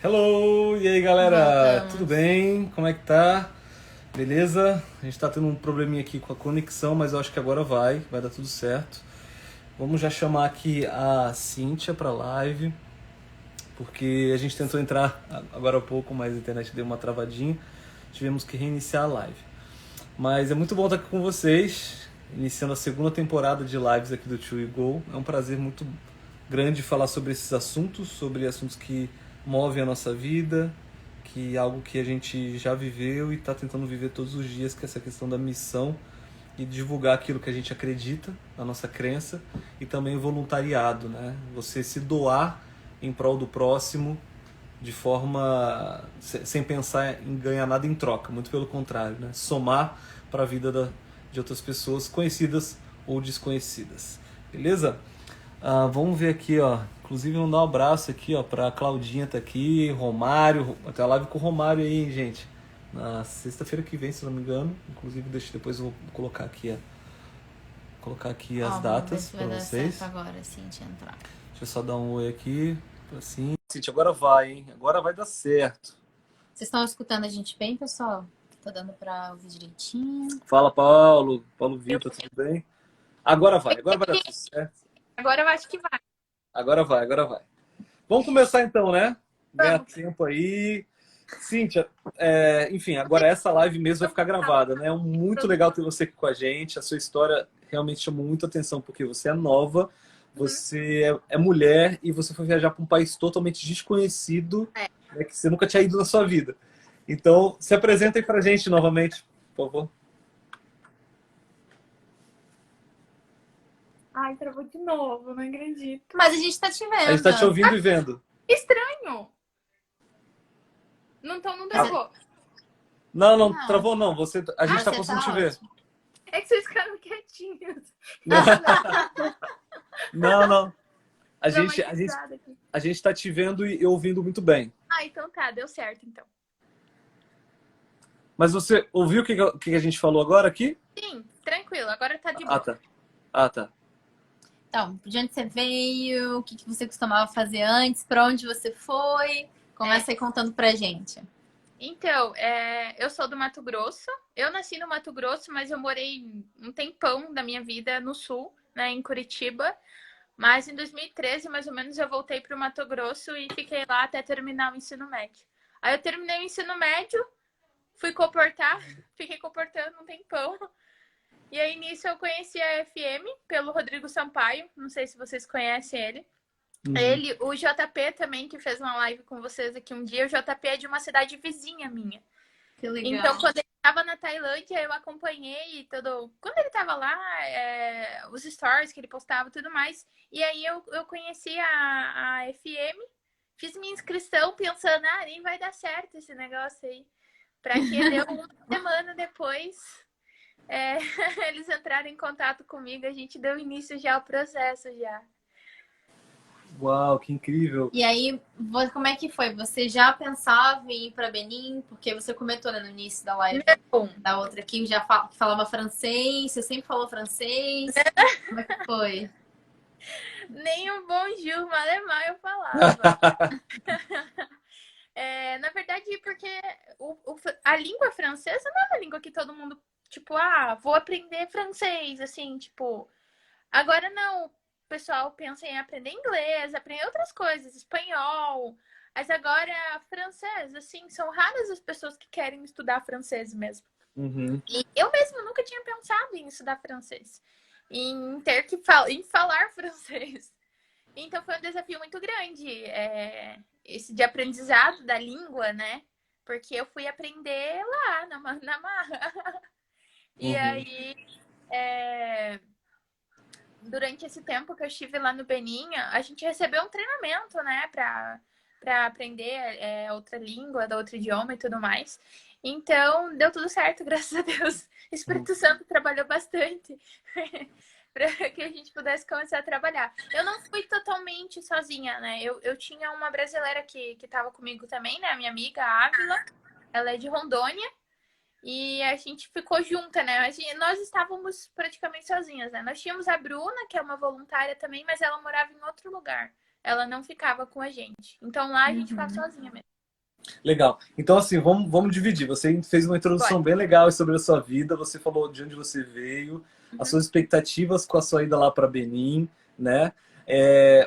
Hello! E aí, galera? Tudo Voltamos. bem? Como é que tá? Beleza? A gente tá tendo um probleminha aqui com a conexão, mas eu acho que agora vai dar tudo certo. Vamos já chamar aqui a Cíntia pra live, porque a gente tentou entrar agora há pouco, mas a internet deu uma travadinha. Tivemos que reiniciar a live. Mas é muito bom estar aqui com vocês, iniciando a segunda temporada de lives aqui do Tio e Go. É um prazer muito grande falar sobre assuntos que movem a nossa vida, que é algo que a gente já viveu e está tentando viver todos os dias, que é essa questão da missão e divulgar aquilo que a gente acredita, a nossa crença, e também o voluntariado, né? Você se doar em prol do próximo de forma sem pensar em ganhar nada em troca, muito pelo contrário, né? Somar para a vida de outras pessoas, conhecidas ou desconhecidas. Beleza? Vamos ver aqui, ó. Inclusive mandar um abraço aqui, ó, pra Claudinha tá aqui, Romário, até a live com o Romário aí, hein, gente. Na sexta-feira que vem, se não me engano. Inclusive, depois eu vou colocar aqui as Ó, vamos ver datas se pra vai dar certo vocês. agora, Cintia, entrar. Deixa eu só dar um oi aqui, assim. Cintia, agora vai, hein? Agora vai dar certo. Vocês estão escutando a gente bem, pessoal? Tá dando pra ouvir direitinho? Fala, Paulo. Paulo Eu Vitor, tudo bem? Agora vai dar tudo certo. agora eu acho que vai. Agora vai. Vamos começar então, né? Ganhar Vamos. tempo aí. Cíntia, enfim, agora essa live mesmo vai ficar gravada, né? É muito legal ter você aqui com a gente. A sua história realmente chamou muita atenção, porque você é nova, Uhum. você é mulher e você foi viajar para um país totalmente desconhecido, É. né, que você nunca tinha ido na sua vida. Então, se apresenta aí pra gente novamente, por favor. Ai, travou de novo, não acredito. Mas a gente tá te A gente está te vendo. ouvindo e vendo. Estranho. Não Ah, travou. não, Não, travou não. A gente está você conseguindo te tá ver. ótimo. É que vocês ficaram quietinhos. Não. A gente, a gente, Traumatizada aqui. a gente tá te vendo e ouvindo muito bem. Ah, então tá, deu certo então. Mas você ouviu o que a gente falou agora aqui? Sim, tranquilo, agora tá de Ah, boa. tá. Ah, tá. Então, de onde você veio? O que você costumava fazer antes? Pra onde você foi? Começa aí contando pra gente. Então, eu sou do Mato Grosso. Eu nasci no Mato Grosso, mas eu morei um tempão da minha vida no sul, né, em Curitiba. Mas em 2013, mais ou menos, eu voltei para o Mato Grosso e fiquei lá até terminar o ensino médio. Aí eu terminei o ensino médio, fui comportar, fiquei comportando um tempão. E aí nisso eu conheci a FM pelo Rodrigo Sampaio, não sei se vocês conhecem ele. Uhum. Ele, o JP também, que fez uma live com vocês aqui um dia, o JP é de uma cidade vizinha minha. Que Então, legal. quando ele estava na Tailândia, eu acompanhei todo. Quando ele estava lá, os stories que ele postava e tudo mais. E aí eu conheci a FM, fiz minha inscrição pensando, nem vai dar certo esse negócio aí. Pra que deu uma semana depois, eles entraram em contato comigo, a gente deu início já ao processo já. Uau, que incrível. E aí, como é que foi? Você já pensava em ir pra Benin? Porque você comentou, né, no início da live Bom, da outra aqui, já falava francês, você sempre falou francês. Como é que foi? nem um bonjour, malemar eu falava. Na verdade, porque a língua francesa não é uma língua que todo mundo, tipo, vou aprender francês, assim, tipo. Agora não, o pessoal pensa em aprender inglês, aprender outras coisas, espanhol. Mas agora, francês, assim, são raras as pessoas que querem estudar francês mesmo. Uhum. E eu mesmo nunca tinha pensado em estudar francês, em ter que em falar francês. Então foi um desafio muito grande, esse de aprendizado da língua, né? Porque eu fui aprender lá, na marra. E Uhum. aí, durante esse tempo que eu estive lá no Benin, a gente recebeu um treinamento, né? Para aprender outra língua, outro idioma e tudo mais. Então, deu tudo certo, graças a Deus. O Uhum. Espírito Santo trabalhou bastante para que a gente pudesse começar a trabalhar. Eu não fui totalmente sozinha, né? Eu tinha uma brasileira que estava comigo também, né? A minha amiga, a Ávila. Ela é de Rondônia. E a gente ficou junta, né? Nós estávamos praticamente sozinhas, né? Nós tínhamos a Bruna, que é uma voluntária também, mas ela morava em outro lugar. Ela não ficava com a gente. Então lá a gente ficava Uhum. sozinha mesmo. Legal. Então, assim, vamos dividir. Você fez uma introdução Pode. bem legal sobre a sua vida, você falou de onde você veio, as suas expectativas com a sua ida lá para Benin, né?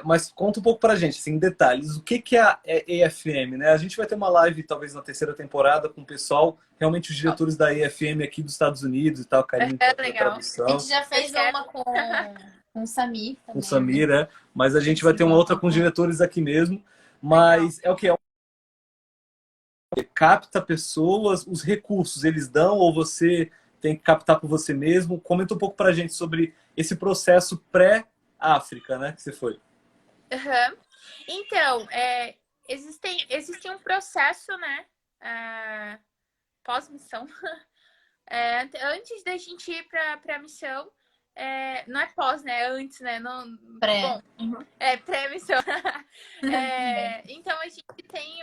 Mas conta um pouco pra gente, assim, em detalhes, o que é a EFM, né? A gente vai ter uma live, talvez, na terceira temporada com o pessoal, realmente os diretores da EFM aqui dos Estados Unidos e tal, Karine É da legal. A tradução, gente já fez quero. uma com o Samir com o também, né? Samir, né? Mas a gente vai ter uma outra com os diretores aqui mesmo. Legal. Mas é o que? Capta pessoas, os recursos eles dão ou você tem que captar por você mesmo? Comenta um pouco pra gente sobre esse processo pré-África, né, que você foi. Uhum. Então, existe um processo, né? Pós-missão. Antes da gente ir para a missão, não é pós, né? É antes, né? Não, Pré. bom, pré-missão. Então, a gente tem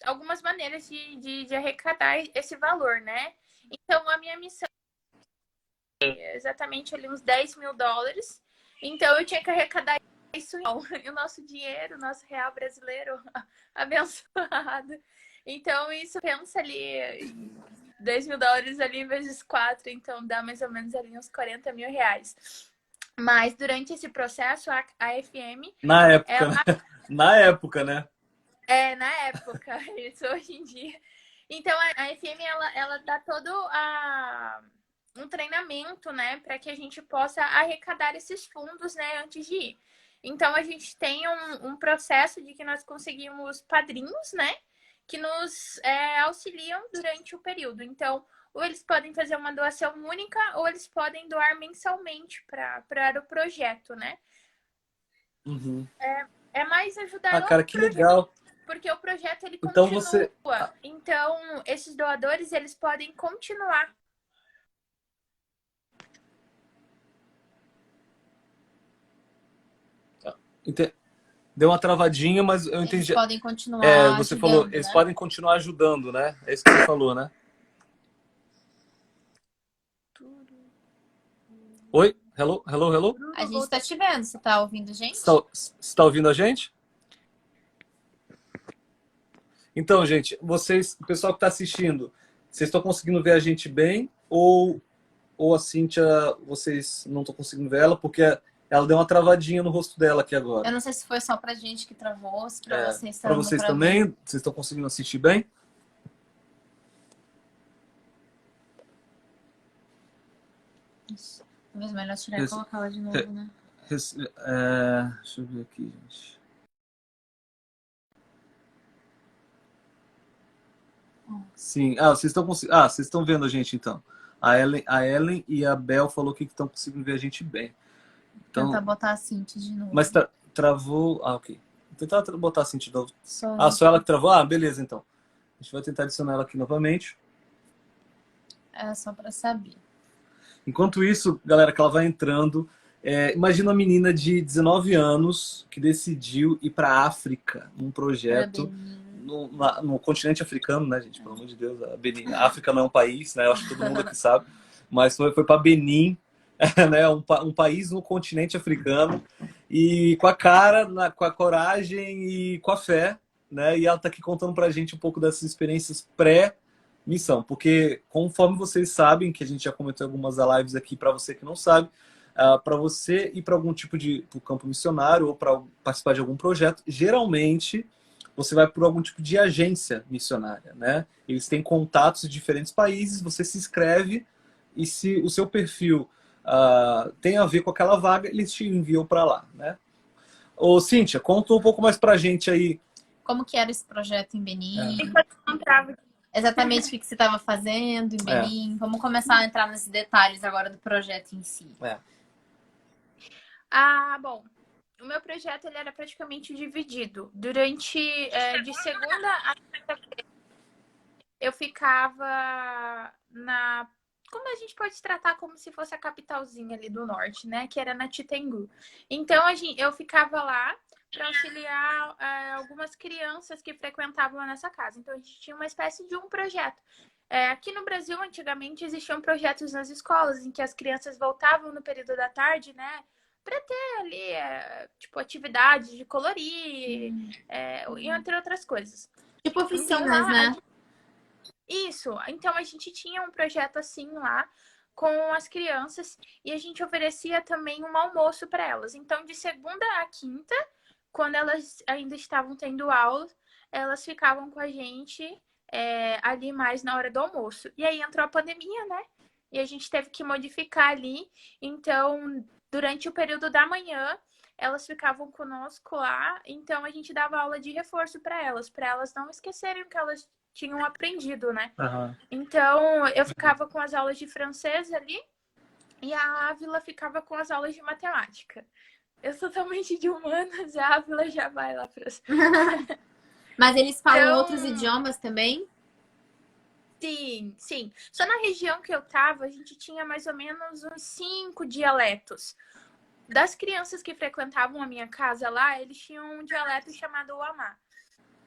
algumas maneiras de arrecadar esse valor, né? Então, a minha missão é exatamente ali uns US$ 10.000. Então, eu tinha que arrecadar isso e o nosso dinheiro, o nosso real brasileiro abençoado. Então, isso pensa ali US$ 10.000 ali vezes 4, então dá mais ou menos ali uns R$ 40.000. Mas durante esse processo, a FM... Na época, né? Na época, né? Na época, isso hoje em dia. Então, a FM, ela dá todo um treinamento, né, para que a gente possa arrecadar esses fundos, né, antes de ir. Então, a gente tem um processo de que nós conseguimos padrinhos, né, que nos auxiliam durante o período. Então, ou eles podem fazer uma doação única, ou eles podem doar mensalmente para o projeto, né? Uhum. É mais ajudar Cara, que legal. porque o projeto ele Então continua. você... Então, esses doadores, eles podem continuar. Deu uma travadinha, mas eu entendi. Eles podem continuar Você ajudando, falou, eles né? podem continuar ajudando, né? É isso que você falou, né? Oi? Hello, hello, hello? A gente tá te vendo, você tá ouvindo a gente? Você tá ouvindo a gente? Então, gente, o pessoal que tá assistindo, vocês estão conseguindo ver a gente bem? Ou a Cíntia, vocês não estão conseguindo ver ela? Porque ela deu uma travadinha no rosto dela aqui agora. Eu não sei se foi só pra gente que travou, se pra vocês tá Para dando vocês pra também? ver. Vocês estão conseguindo assistir bem? Isso. Talvez melhor tirar e colocar ela de novo, né? Deixa eu ver aqui, gente. Sim. Vocês estão vendo a gente então. A Ellen e a Bel falou que estão conseguindo ver a gente bem. Então, tentar botar a Cintia de novo. Mas travou. Ok. Vou tentar botar a Cintia de novo. Só ela que travou? Beleza então. A gente vai tentar adicionar ela aqui novamente. É só pra saber. Enquanto isso, galera, que ela vai entrando. Imagina uma menina de 19 anos que decidiu ir para a África num projeto no continente africano, né, gente? Pelo amor de Deus, a África não é um país, né? Eu acho que todo mundo aqui sabe. Mas foi para Benin, né? Um país no continente africano. E com a cara, com a coragem e com a fé, né? E ela está aqui contando para a gente um pouco dessas experiências pré-missão. Porque, conforme vocês sabem, que a gente já comentou em algumas lives aqui, para você que não sabe, para você ir para algum tipo de pro campo missionário ou para participar de algum projeto, geralmente você vai por algum tipo de agência missionária, né? Eles têm contatos em diferentes países, você se inscreve e se o seu perfil tem a ver com aquela vaga, eles te enviam para lá, né? Ô, Cíntia, conta um pouco mais pra gente aí. Como que era esse projeto em Benin? É. Exatamente o que você estava fazendo em Benin? Vamos começar a entrar nesses detalhes agora do projeto em si. Bom, o meu projeto ele era praticamente dividido. Durante de segunda a sexta-feira eu ficava como a gente pode tratar como se fosse a capitalzinha ali do norte, né? Que era na Titengu. Então eu ficava lá para auxiliar algumas crianças que frequentavam a nossa casa. Então a gente tinha uma espécie de um projeto. Aqui no Brasil, antigamente, existiam projetos nas escolas em que as crianças voltavam no período da tarde, né? Para ter ali, tipo, atividades de colorir, entre outras coisas. Tipo Então, oficinas, lá, né? isso. Então, a gente tinha um projeto assim lá com as crianças e a gente oferecia também um almoço para elas. Então, de segunda a quinta, quando elas ainda estavam tendo aula, elas ficavam com a gente ali mais na hora do almoço. E aí entrou a pandemia, né? E a gente teve que modificar ali. Então, durante o período da manhã, elas ficavam conosco lá. Então, a gente dava aula de reforço para elas não esquecerem o que elas tinham aprendido, né? Aham. Então, eu ficava com as aulas de francês ali e a Ávila ficava com as aulas de matemática. Eu sou totalmente de humanas, a Ávila já vai lá para... Mas eles falam outros Então, idiomas também? sim, sim. Só na região que eu tava, a gente tinha mais ou menos uns 5 dialetos. Das crianças que frequentavam a minha casa lá, eles tinham um dialeto chamado Uamá.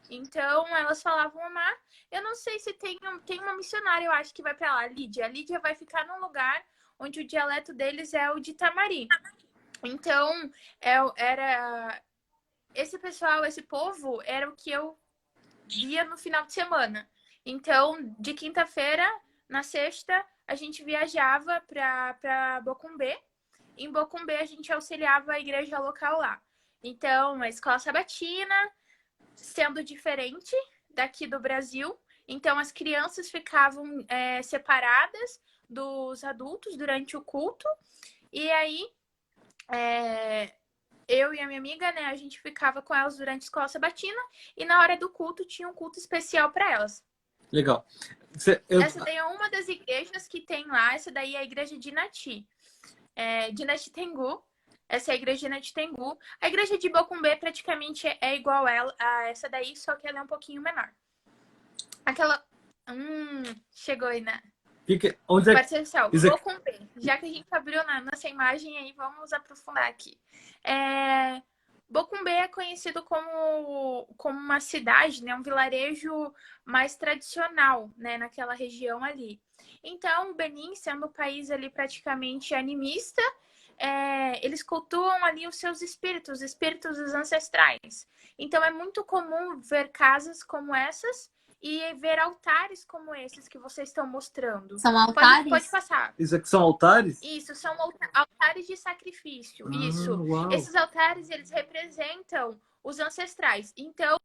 Então, elas falavam Uamá. Eu não sei se tem uma missionária, eu acho que vai para lá, Lídia. A Lídia vai ficar num lugar onde o dialeto deles é o de Tamari. Então, era esse pessoal, esse povo, era o que eu via no final de semana. Então, de quinta-feira, na sexta, a gente viajava para Bocumbé. Em Bocumbé, a gente auxiliava a igreja local lá. Então, a escola sabatina, sendo diferente daqui do Brasil. Então, as crianças ficavam separadas dos adultos durante o culto. E aí, eu e a minha amiga, né, a gente ficava com elas durante a escola sabatina. E na hora do culto, tinha um culto especial para elas. Legal. Essa daí é uma das igrejas que tem lá. Essa daí é a igreja de Nati. De Nati Tengu. Essa é a igreja de Nati Tengu. A igreja de Bocumbé praticamente é igual a essa daí, só que ela é um pouquinho menor. Aquela... chegou aí, né? Onde é Pode ser céu. isso aqui? Bocumbé. Já que a gente abriu nessa imagem aí, vamos aprofundar aqui. Bocumbé é conhecido como uma cidade, né? Um vilarejo mais tradicional, né? Naquela região ali. Então, o Benin, sendo um país ali praticamente animista, eles cultuam ali os seus espíritos, os espíritos dos ancestrais. Então, é muito comum ver casas como essas e ver altares como esses que vocês estão mostrando. São altares? Pode passar. Isso aqui são altares? Isso, são altares de sacrifício. Isso. Uau. Esses altares, eles representam os ancestrais. Então,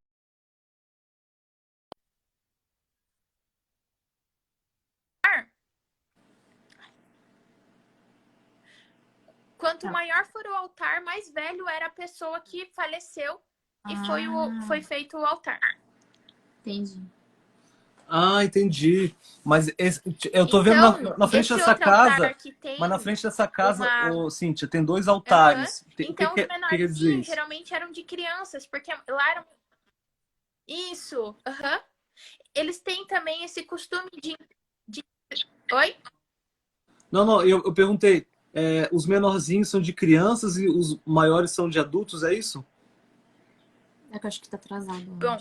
quanto maior for o altar, mais velho era a pessoa que faleceu e foi feito o altar. Entendi. Ah, entendi. Mas eu tô vendo na frente dessa casa. Mas na frente dessa casa, Cíntia, tem 2 altares. Então, que os menorzinhos isso? geralmente eram de crianças, porque lá eram... Isso. Eles têm também esse costume de... Oi? Não, eu perguntei. Os menorzinhos são de crianças e os maiores são de adultos, é isso? É que eu acho que tá atrasado. Bom.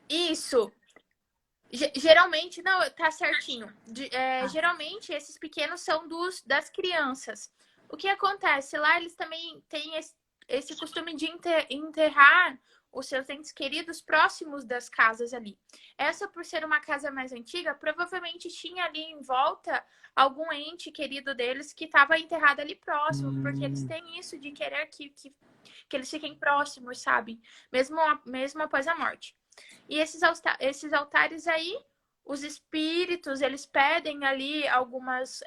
Isso. Geralmente, não, tá certinho. Geralmente, esses pequenos são das crianças. O que acontece? Lá eles também têm esse costume de enterrar os seus entes queridos próximos das casas ali. Essa, por ser uma casa mais antiga, provavelmente tinha ali em volta algum ente querido deles que estava enterrado ali próximo, porque eles têm isso de querer que eles fiquem próximos, sabe? Mesmo após a morte. E esses altares aí, os espíritos, eles pedem ali algumas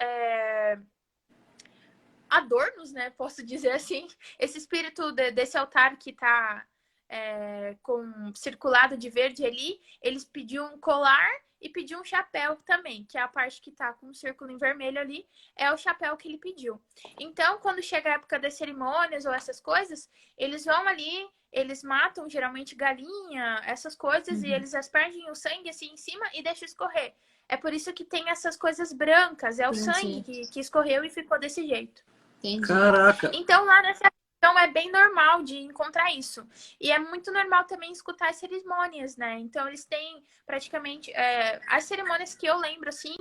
adornos, né? Posso dizer assim. Esse espírito desse altar que tá circulado de verde ali, eles pediam um colar e pediu um chapéu também, que é a parte que tá com um círculo em vermelho ali, é o chapéu que ele pediu. Então, quando chega a época das cerimônias ou essas coisas, eles vão ali, eles matam geralmente galinha, essas coisas, e eles aspergem o sangue assim em cima e deixam escorrer. É por isso que tem essas coisas brancas, é o sangue que escorreu e ficou desse jeito. Entendi. Caraca! Então, lá nessa Então é bem normal de encontrar isso. E é muito normal também escutar as cerimônias, né? Então eles têm praticamente as cerimônias que eu lembro, assim,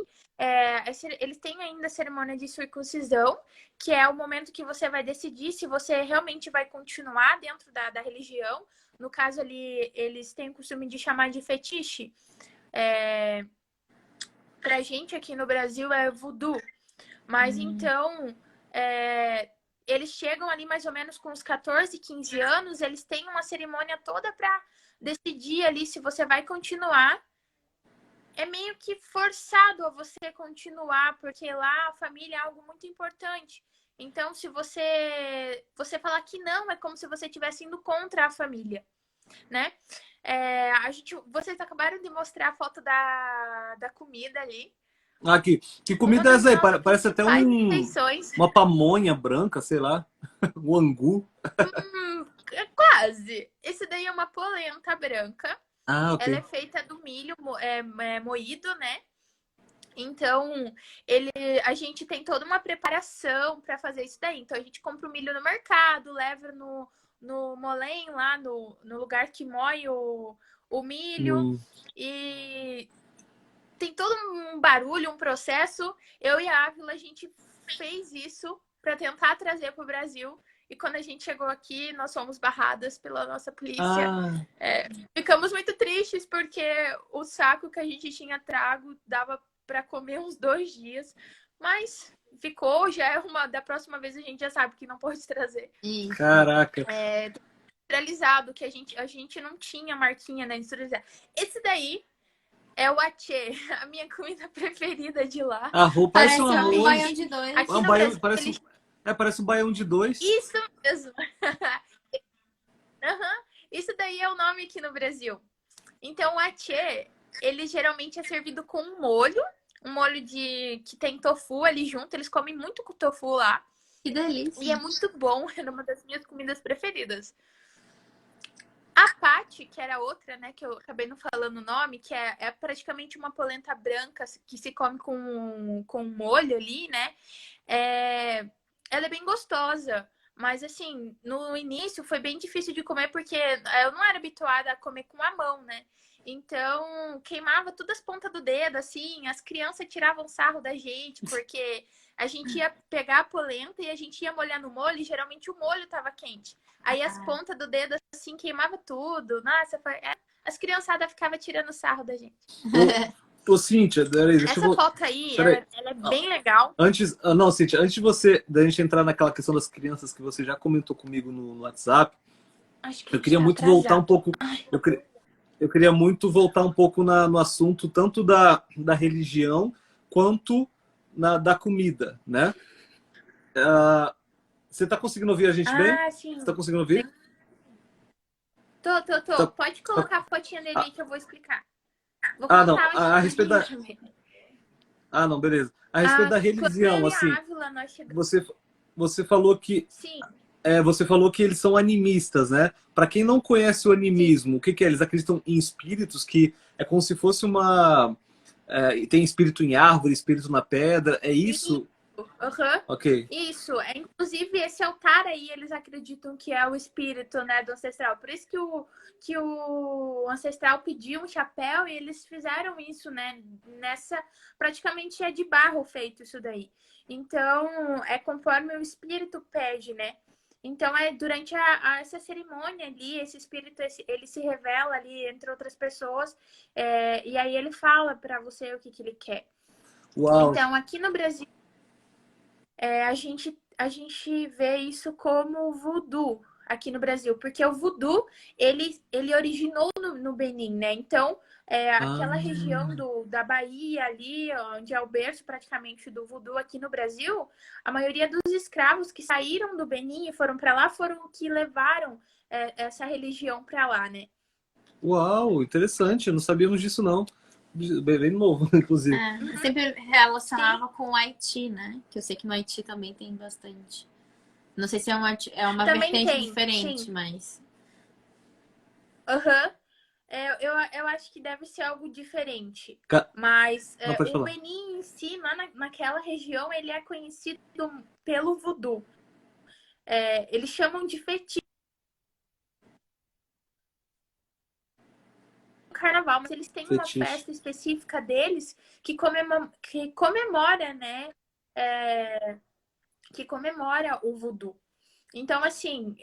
eles têm ainda a cerimônia de circuncisão, que é o momento que você vai decidir se você realmente vai continuar dentro da religião. No caso ali, eles têm o costume de chamar de fetiche. Pra gente aqui no Brasil é voodoo. Mas então, eles chegam ali mais ou menos com uns 14, 15 anos, eles têm uma cerimônia toda para decidir ali se você vai continuar. É meio que forçado a você continuar, porque lá a família é algo muito importante. Então, se você falar que não, é como se você estivesse indo contra a família, né? Vocês acabaram de mostrar a foto da comida ali. Aqui, que Uma comida é das essa aí? nossas Parece até principais refeições. uma pamonha branca, sei lá. Um angu. Quase. Esse daí é uma polenta branca. Ah, Ela ok. é feita do milho moído, né? Então, a gente tem toda uma preparação para fazer isso daí. Então, a gente compra o milho no mercado, leva no molém lá, no lugar que moe o milho. E tem todo um barulho, um processo. Eu e a Ávila, a gente fez isso para tentar trazer para o Brasil. E quando a gente chegou aqui, nós fomos barradas pela nossa polícia. Ah, Ficamos muito tristes porque o saco que a gente tinha trago dava para comer uns 2 dias. Mas ficou, já é da próxima vez a gente já sabe que não pode trazer. caraca. Industrializado, que a gente não tinha marquinha, né? Industrializado. Esse daí é o atê, a minha comida preferida de lá. Arroz, parece um Parece um arroz. baião de dois. Aqui Um no baião, Brasil, parece um baião de dois. Isso mesmo. Isso daí é o nome aqui no Brasil. Então, o atê, ele geralmente é servido com um molho que tem tofu ali junto. Eles comem muito com tofu lá. Que delícia. E é muito bom, era uma das minhas comidas preferidas. A pate, que era outra, né, que eu acabei não falando o nome, que é praticamente uma polenta branca que se come com molho ali, né? Ela é bem gostosa. Mas, assim, no início foi bem difícil de comer porque eu não era habituada a comer com a mão, né? Então, queimava todas as pontas do dedo, assim. As crianças tiravam sarro da gente porque a gente ia pegar a polenta e a gente ia molhar no molho e geralmente o molho estava quente. Aí as pontas do dedo, assim, queimava tudo. Nossa, as criançadas ficavam tirando sarro da gente. Ô, Cíntia, peraí, deixa Essa foto aí, Peraí. ela é bem legal. Não, Cíntia, antes da gente entrar naquela questão das crianças que você já comentou comigo no WhatsApp, Acho que eu queria tá muito voltar um atrasado. pouco. Eu queria muito voltar um pouco no assunto tanto da religião quanto da comida, né? Você está conseguindo ouvir a gente bem? Sim. Você está conseguindo ouvir? Tô. Tá- Pode colocar a fotinha dele aí que eu vou explicar. Vou não. contar A respeito da. também. Não, beleza. A respeito da religião, Quando eu e assim, a Ávila, nós chegamos... você falou que Sim. você falou que eles são animistas, né? Para quem não conhece o animismo, o que é? Eles acreditam em espíritos, que é como se fosse uma... tem espírito em árvore, espírito na pedra, é isso? Ok. Isso, inclusive esse altar aí, eles acreditam que é o espírito, né, do ancestral. Por isso que o ancestral pediu um chapéu e eles fizeram isso, né, praticamente é de barro feito isso daí. Então, é conforme o espírito pede, né? Então, durante essa cerimônia ali, esse espírito, ele se revela ali entre outras pessoas, e aí ele fala para você o que ele quer. Uau. Então, aqui no Brasil, a gente vê isso como voodoo aqui no Brasil, porque o voodoo, ele originou no Benin, né? Então, aquela região da Bahia ali, onde é o berço praticamente do voodoo aqui no Brasil, a maioria dos escravos que saíram do Benin e foram para lá foram que levaram essa religião para lá, né? Uau, interessante, não sabíamos disso não. Bem novo, inclusive. Eu sempre relacionava com o Haiti, né? Que eu sei que no Haiti também tem bastante. Não sei se é uma vertente diferente, sim. Mas... Eu acho que deve ser algo diferente. Mas o Benin em si, lá naquela região, ele é conhecido pelo voodoo. eles chamam de fetiche carnaval, mas eles têm uma festa específica deles que comemora, né? Que comemora o voodoo. Então, assim,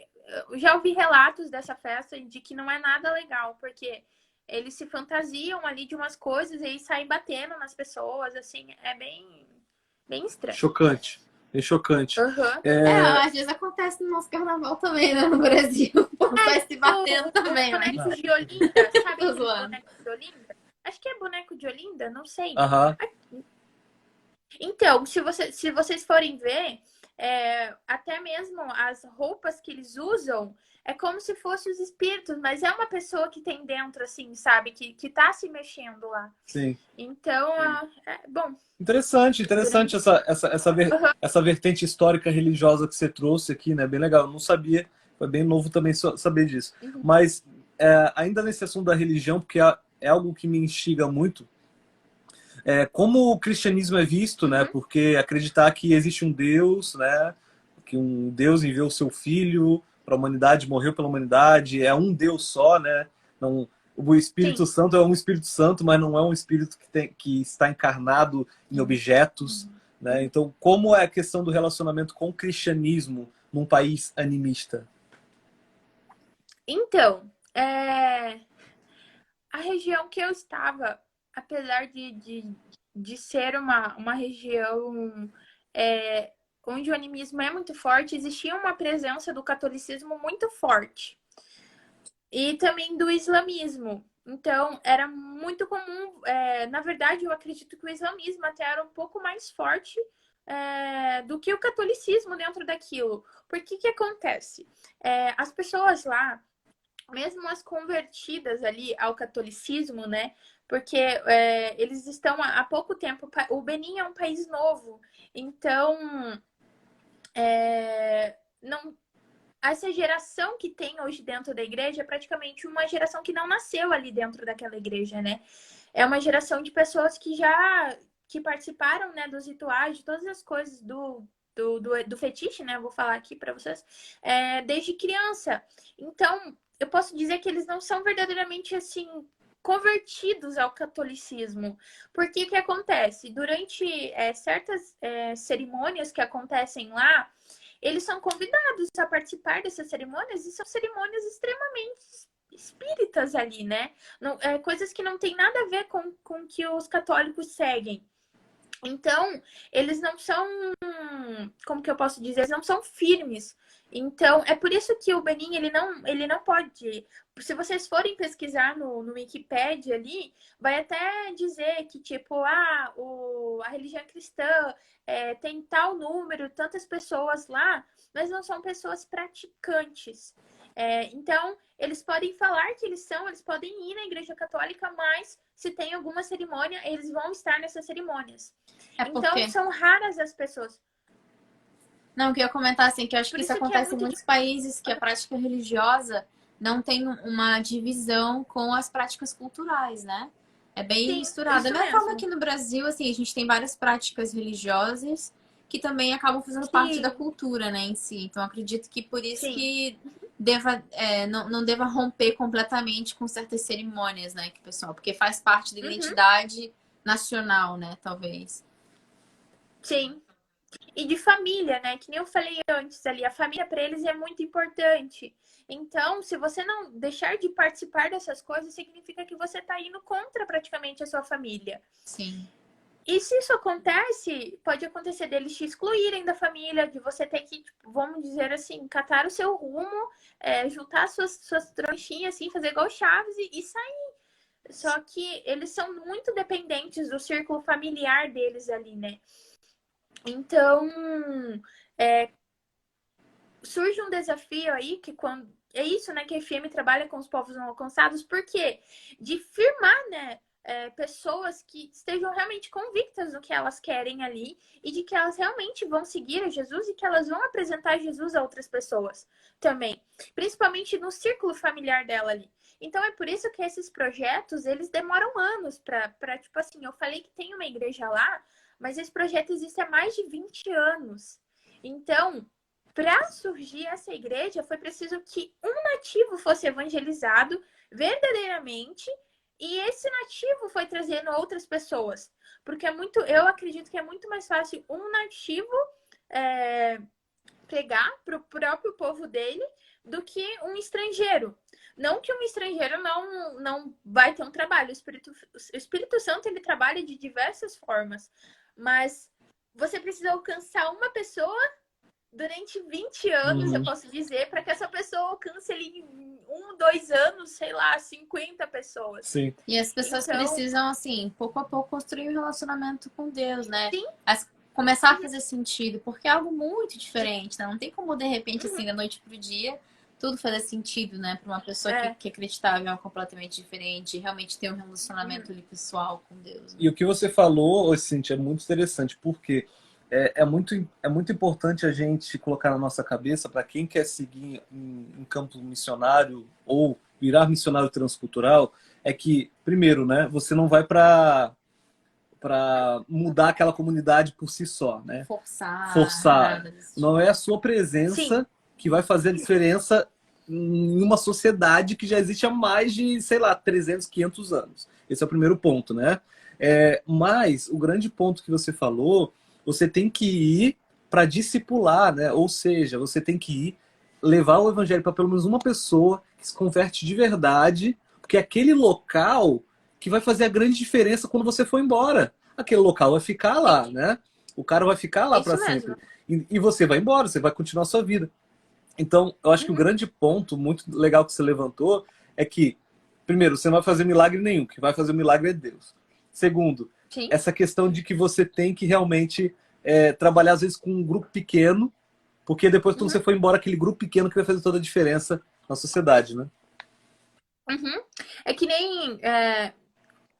eu já ouvi relatos dessa festa de que não é nada legal, porque eles se fantasiam ali de umas coisas e aí saem batendo nas pessoas, assim, é bem estranho. Chocante. Bem chocante. Às vezes acontece no nosso carnaval também, né? No Brasil. O povo sai se batendo também. Boneco de Olinda, sabe aquele boneco de Olinda? Acho que é boneco de Olinda, não sei. Então, se vocês forem ver, até mesmo as roupas que eles usam é como se fossem os espíritos, mas é uma pessoa que tem dentro, assim, sabe? Que tá se mexendo lá. Sim. Então, bom. Interessante essa vertente histórica religiosa que você trouxe aqui, né? Bem legal. Eu não sabia, foi bem novo também saber disso. Mas ainda nesse assunto da religião, porque é algo que me instiga muito, como o cristianismo é visto, né? Porque acreditar que existe um Deus, né? Que um Deus enviou o seu filho para a humanidade, morreu pela humanidade, é um Deus só, né? Não, o Espírito Santo é um Espírito Santo, mas não é um Espírito que está encarnado em objetos, né? Então, como é a questão do relacionamento com o cristianismo num país animista? Então, a região que eu estava, apesar de ser uma região onde o animismo é muito forte, existia uma presença do catolicismo muito forte. E também do islamismo. Então, era muito comum. Na verdade, eu acredito que o islamismo até era um pouco mais forte do que o catolicismo dentro daquilo. Porque que acontece? As pessoas lá, mesmo as convertidas ali ao catolicismo, né? Porque eles estão há pouco tempo. O Benin é um país novo, então não. Essa geração que tem hoje dentro da igreja é praticamente uma geração que não nasceu ali dentro daquela igreja, né? É uma geração de pessoas que participaram, né, dos rituais, de todas as coisas do fetiche, né? Eu vou falar aqui para vocês, desde criança. Então, eu posso dizer que eles não são verdadeiramente assim convertidos ao catolicismo. Porque o que acontece? Durante certas cerimônias que acontecem lá, eles são convidados a participar dessas cerimônias e são cerimônias extremamente espíritas ali, né? Não, coisas que não tem nada a ver com o que os católicos seguem. Então, eles não são, como que eu posso dizer? Eles não são firmes. Então, é por isso que o Benin, ele não pode... Se vocês forem pesquisar no Wikipedia ali, vai até dizer que, tipo, a religião cristã tem tal número, tantas pessoas lá, mas não são pessoas praticantes. Então, eles podem falar que eles podem ir na igreja católica, mas se tem alguma cerimônia, eles vão estar nessas cerimônias. Então, são raras as pessoas. Não, eu queria comentar assim, que eu acho que isso acontece em muitos países, que a prática religiosa não tem uma divisão com as práticas culturais, né? É bem misturado. Da mesma forma aqui no Brasil, assim, a gente tem várias práticas religiosas que também acabam fazendo parte da cultura, né, em si. Então, acredito que por isso que não deva romper completamente com certas cerimônias, né, que pessoal, porque faz parte da identidade nacional, né, talvez. Sim. E de família, né? Que nem eu falei antes ali, a família para eles é muito importante. Então, se você não deixar de participar dessas coisas, significa que você está indo contra praticamente a sua família. Sim. E se isso acontece, pode acontecer deles te excluírem da família, de você ter que, tipo, vamos dizer assim, catar o seu rumo, juntar suas tronchinhas, assim, fazer igual Chaves e sair. Só que eles são muito dependentes do círculo familiar deles ali, né? Então, surge um desafio aí que quando é isso, né, que a FM trabalha com os povos não alcançados, porque de firmar, né, pessoas que estejam realmente convictas do que elas querem ali e de que elas realmente vão seguir a Jesus e que elas vão apresentar Jesus a outras pessoas também, principalmente no círculo familiar dela ali. Então é por isso que esses projetos, eles demoram anos para tipo assim, eu falei que tem uma igreja lá, mas esse projeto existe há mais de 20 anos. Então, para surgir essa igreja, foi preciso que um nativo fosse evangelizado verdadeiramente, e esse nativo foi trazendo outras pessoas. Porque eu acredito que é muito mais fácil um nativo pregar para o próprio povo dele do que um estrangeiro. Não que um estrangeiro não vai ter um trabalho. O Espírito Santo, ele trabalha de diversas formas. Mas você precisa alcançar uma pessoa durante 20 anos, eu posso dizer, para que essa pessoa alcance ali em 1, 2 anos, sei lá, 50 pessoas. Sim. E as pessoas precisam, assim, pouco a pouco construir um relacionamento com Deus, né? Sim. Começar a fazer sentido, porque é algo muito diferente, né? Não tem como, de repente, assim, da noite pro dia, tudo fazer sentido, né? Para uma pessoa que acreditava em algo completamente diferente, realmente ter um relacionamento ali pessoal com Deus. Né? E o que você falou, Cíntia, é muito interessante, porque é muito importante a gente colocar na nossa cabeça, para quem quer seguir em campo missionário ou virar missionário transcultural, é que, primeiro, né, você não vai para mudar aquela comunidade por si só, né? Forçar. Não é a sua presença que vai fazer a diferença em uma sociedade que já existe há mais de, sei lá, 300, 500 anos. Esse é o primeiro ponto, né? Mas o grande ponto que você falou, você tem que ir para discipular, né? Ou seja, você tem que ir levar o evangelho para pelo menos uma pessoa que se converte de verdade, porque é aquele local que vai fazer a grande diferença quando você for embora. Aquele local vai ficar lá, né? O cara vai ficar lá para sempre. E você vai embora, você vai continuar a sua vida. Então, eu acho que o grande ponto, muito legal que você levantou, é que, primeiro, você não vai fazer milagre nenhum. Quem vai fazer o milagre é Deus. Segundo, essa questão de que você tem que realmente trabalhar, às vezes, com um grupo pequeno, porque depois, quando você for embora, aquele grupo pequeno que vai fazer toda a diferença na sociedade, né? É que nem...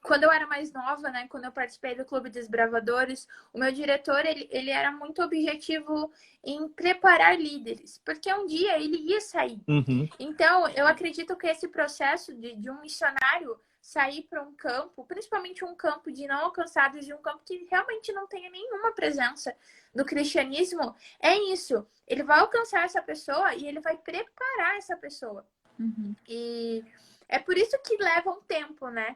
Quando eu era mais nova, né, quando eu participei do Clube dos Bravadores, o meu diretor, ele era muito objetivo em preparar líderes, porque um dia ele ia sair. Então, eu acredito que esse processo de um missionário sair para um campo, principalmente um campo de não alcançados, de um campo que realmente não tenha nenhuma presença do cristianismo, é isso. Ele vai alcançar essa pessoa e ele vai preparar essa pessoa. E é por isso que leva um tempo, né?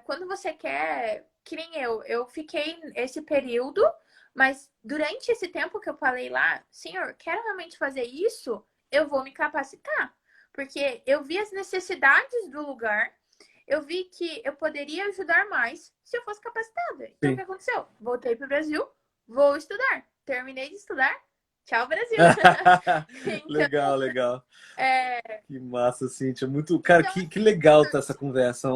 Quando você quer, que nem eu fiquei esse período, mas durante esse tempo que eu falei lá, Senhor, quero realmente fazer isso, eu vou me capacitar. Porque eu vi as necessidades do lugar, eu vi que eu poderia ajudar mais se eu fosse capacitada. Então, o que aconteceu? Voltei para o Brasil, vou estudar. Terminei de estudar. Tchau, Brasil! Então, legal. Que massa, Cíntia. Muito... Cara, então, que legal tá essa conversa.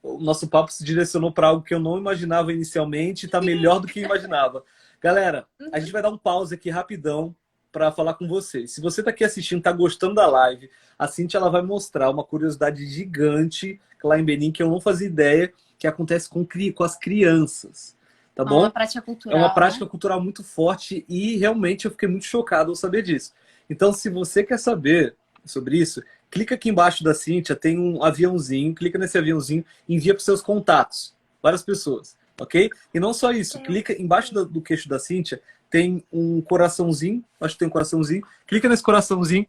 O nosso papo se direcionou para algo que eu não imaginava inicialmente e está melhor do que eu imaginava. Galera, a gente vai dar um pause aqui rapidão para falar com vocês. Se você está aqui assistindo, está gostando da live, a Cíntia ela vai mostrar uma curiosidade gigante lá em Benin, que eu não fazia ideia, que acontece com as crianças. Tá bom? É uma prática cultural. É uma prática cultural muito forte e realmente eu fiquei muito chocado ao saber disso. Então, se você quer saber sobre isso, clica aqui embaixo da Cíntia, tem um aviãozinho, clica nesse aviãozinho e envia para os seus contatos, várias pessoas, ok? E não só isso, clica embaixo do queixo da Cíntia, tem um coraçãozinho, acho que tem um coraçãozinho, clica nesse coraçãozinho,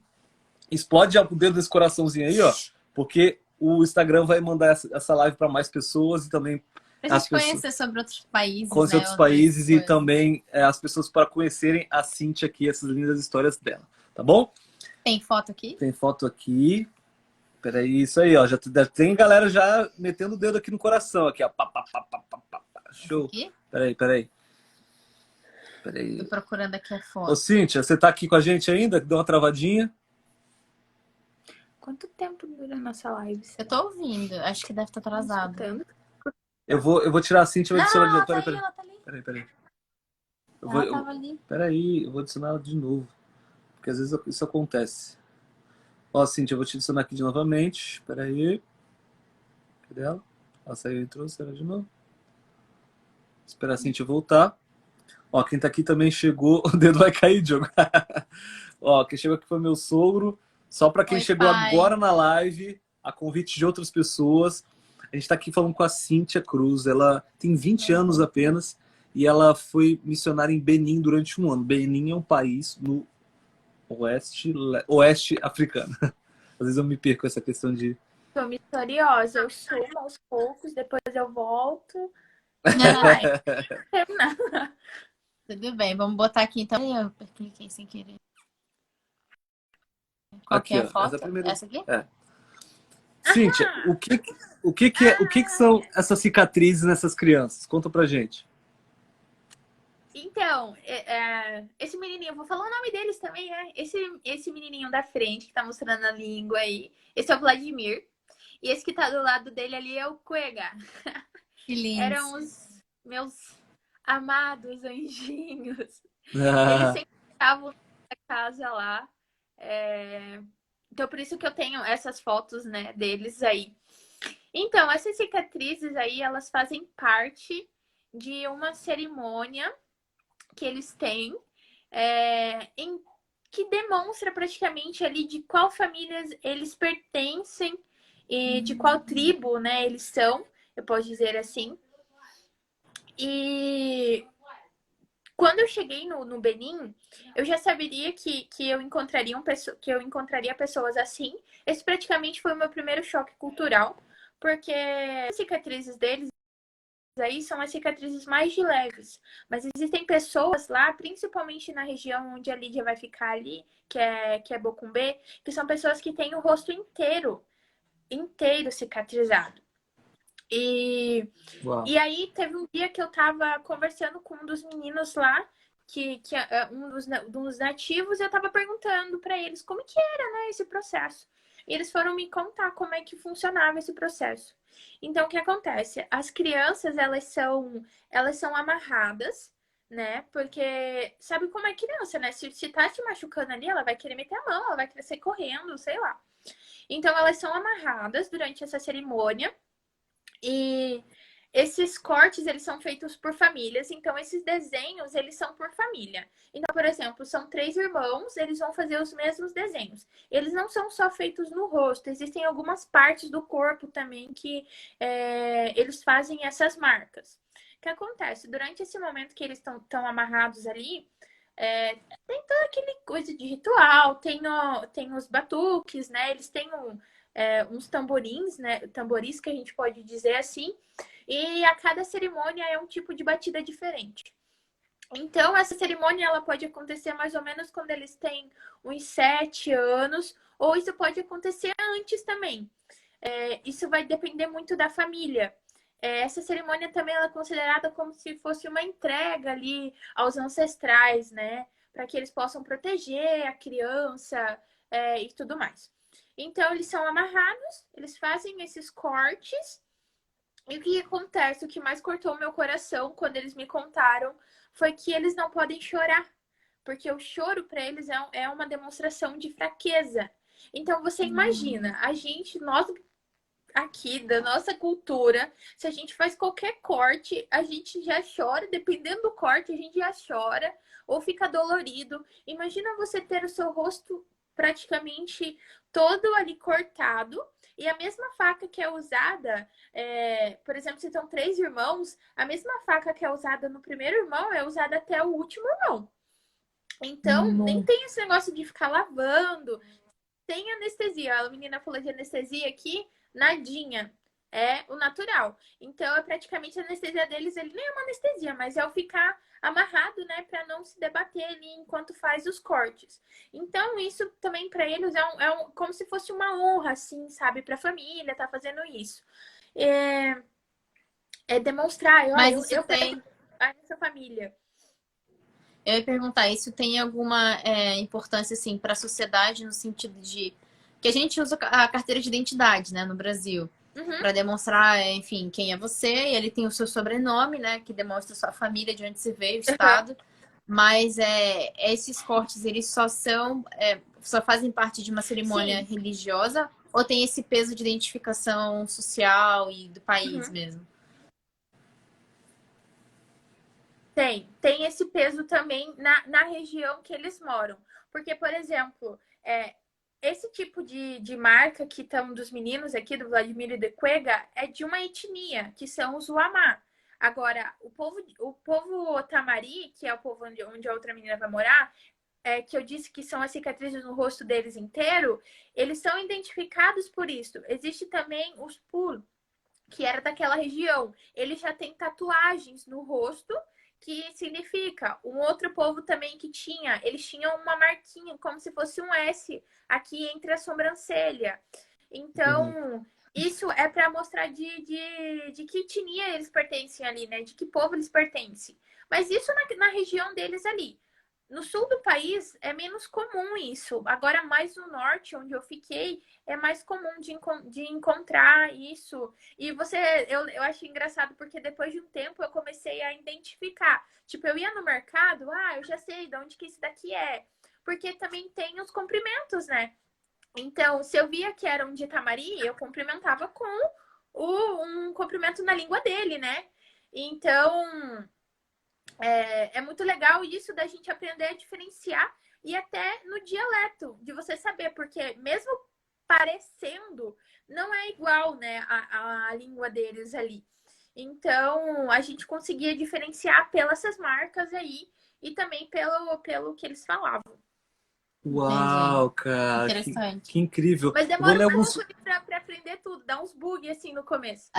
explode o dedo desse coraçãozinho aí, ó, porque o Instagram vai mandar essa live para mais pessoas e também pra gente conhecer sobre outros países, conhecer outros países e também as pessoas para conhecerem a Cíntia aqui, essas lindas histórias dela, tá bom? Tem foto aqui? Tem foto aqui. Peraí, isso aí, ó. Já tem galera já metendo o dedo aqui no coração. Aqui, ó. Show. Aqui? Peraí. Tô procurando aqui a foto. Ô, Cíntia, você tá aqui com a gente ainda? Deu uma travadinha? Quanto tempo dura a nossa live? Eu tô ouvindo. Acho que deve estar atrasado. Eu vou tirar a Cíntia e vou adicionar de novo. Peraí. Ela tava ali. Peraí, eu vou adicionar ela de novo. Porque às vezes isso acontece. Ó, Cíntia, eu vou te adicionar aqui novamente. Espera aí. Cadê ela? Ela saiu e entrou. Será de novo? Esperar a Cíntia voltar. Ó, quem tá aqui também chegou. O dedo vai cair, Diogo. Ó, quem chegou aqui foi meu sogro. Só para quem chegou agora na live, a convite de outras pessoas. A gente tá aqui falando com a Cíntia Cruz. Ela tem 20 anos apenas. E ela foi missionária em Benin durante um ano. Benin é um país no Oeste africana. Às vezes eu me perco essa questão de... Sou vitoriosa, eu sumo aos poucos, depois eu volto. Vai. Tudo bem, vamos botar aqui então. Eu cliquei sem querer. Qual que Aqui, é a ó. foto? Essa é a primeira. Essa aqui? É. Cíntia, o que que são essas cicatrizes nessas crianças? Conta pra gente. Então, esse menininho, vou falar o nome deles também, né? Esse menininho da frente que tá mostrando a língua aí, esse é o Vladimir. E esse que tá do lado dele ali é o Cuega. Que lindo. Eram os meus amados anjinhos. Eles Ah, sempre estavam na casa lá. Então, por isso que eu tenho essas fotos, né, deles aí. Então, essas cicatrizes aí, elas fazem parte de uma cerimônia que eles têm, que demonstra praticamente ali de qual família eles pertencem e de qual tribo, né, eles são, eu posso dizer assim. E quando eu cheguei no Benin, eu já saberia que eu encontraria pessoas assim. Esse praticamente foi o meu primeiro choque cultural, porque as cicatrizes deles aí são as cicatrizes mais de leves. Mas existem pessoas lá, principalmente na região onde a Lídia vai ficar ali, que é Bocumbê, que são pessoas que têm o rosto inteiro cicatrizado. uau. E aí teve um dia que eu tava conversando com um dos meninos lá, que é dos nativos, e eu tava perguntando para eles como que era, né, esse processo. E eles foram me contar como é que funcionava esse processo. Então, o que acontece? As crianças, elas são amarradas, né? Porque sabe como é criança, né? Se tá te machucando ali, ela vai querer meter a mão, ela vai querer sair correndo, sei lá. Então, elas são amarradas durante essa cerimônia. E esses cortes, eles são feitos por famílias, então esses desenhos, eles são por família. Então, por exemplo, são 3 irmãos, eles vão fazer os mesmos desenhos. Eles não são só feitos no rosto, existem algumas partes do corpo também que eles fazem essas marcas. O que acontece? Durante esse momento que eles estão amarrados ali, tem toda aquele coisa de ritual, tem os batuques, né? Eles têm uns tamborins, né? Tamboris que a gente pode dizer assim. E a cada cerimônia é um tipo de batida diferente. Então, essa cerimônia ela pode acontecer mais ou menos quando eles têm uns 7 anos, ou isso pode acontecer antes também. Isso vai depender muito da família. Essa cerimônia também ela é considerada como se fosse uma entrega ali aos ancestrais, né? Para que eles possam proteger a criança e tudo mais. Então, eles são amarrados, eles fazem esses cortes. E o que acontece? O que mais cortou meu coração quando eles me contaram foi que eles não podem chorar. Porque o choro para eles é uma demonstração de fraqueza. Então, você imagina, nós aqui da nossa cultura, se a gente faz qualquer corte, a gente já chora, dependendo do corte, a gente já chora ou fica dolorido. Imagina você ter o seu rosto praticamente todo ali cortado e a mesma faca que é usada, por exemplo, se são 3 irmãos, a mesma faca que é usada no primeiro irmão é usada até o último irmão. Então, nem tem esse negócio de ficar lavando, tem anestesia. A menina falou de anestesia aqui, nadinha. É o natural. Então, é praticamente a anestesia deles, ele nem é uma anestesia, mas é o ficar amarrado, né, para não se debater ali enquanto faz os cortes. Então, isso também para eles como se fosse uma honra, assim, sabe, para a família tá fazendo isso. Demonstrar, olha, Mas isso eu tem. a nossa família. Eu ia perguntar, isso tem alguma importância, assim, para a sociedade, no sentido de que a gente usa a carteira de identidade, né, no Brasil, Uhum. para demonstrar, enfim, quem é você, e ele tem o seu sobrenome, né, que demonstra a sua família, de onde você veio, o estado, mas esses cortes, eles só fazem parte de uma cerimônia Sim. religiosa, ou tem esse peso de identificação social e do país mesmo? Tem esse peso também na região que eles moram. Porque, por exemplo, esse tipo de marca que estão dos meninos aqui, do Vladimir e do Cuega, é de uma etnia, que são os Uamá. Agora, o povo Otamari, que é o povo onde a outra menina vai morar, que eu disse que são as cicatrizes no rosto deles inteiro, eles são identificados por isso. Existe também os Pul, que era daquela região. Eles já têm tatuagens no rosto, que significa. Um outro povo também que tinha, eles tinham uma marquinha, como se fosse um S, aqui entre a sobrancelha. Então, isso é para mostrar de que etnia eles pertencem ali, né? De que povo eles pertencem. Mas isso na região deles ali. No sul do país é menos comum isso. Agora, mais no norte, onde eu fiquei, é mais comum de encontrar isso. E eu acho engraçado porque depois de um tempo eu comecei a identificar. Tipo, eu ia no mercado, eu já sei de onde que isso daqui é. Porque também tem os comprimentos, né? Então, se eu via que era um de tamari, eu cumprimentava com um comprimento na língua dele, né? Então, é muito legal isso da gente aprender a diferenciar e até no dialeto, de você saber, porque mesmo parecendo, não é igual, né, a língua deles ali. Então, a gente conseguia diferenciar pelas essas marcas aí e também pelo que eles falavam. Uau, cara, Interessante. que incrível. Mas Eu vou demora ler um alguns... pouco pra aprender tudo, dá uns bugs assim no começo.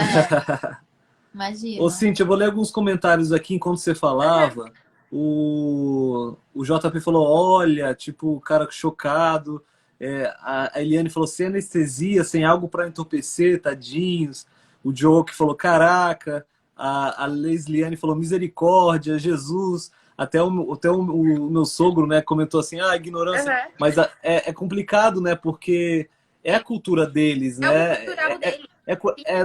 Imagina. Ô, Cíntia, eu vou ler alguns comentários aqui enquanto você falava. O JP falou, olha, tipo, o cara chocado. A Eliane falou, sem anestesia, sem algo para entorpecer, tadinhos. O Joe que falou, caraca. A Lesliane falou, misericórdia, Jesus. Até o meu sogro, né, comentou assim, ignorância. Mas é complicado, né, porque é a cultura deles, É né? o cultural dele.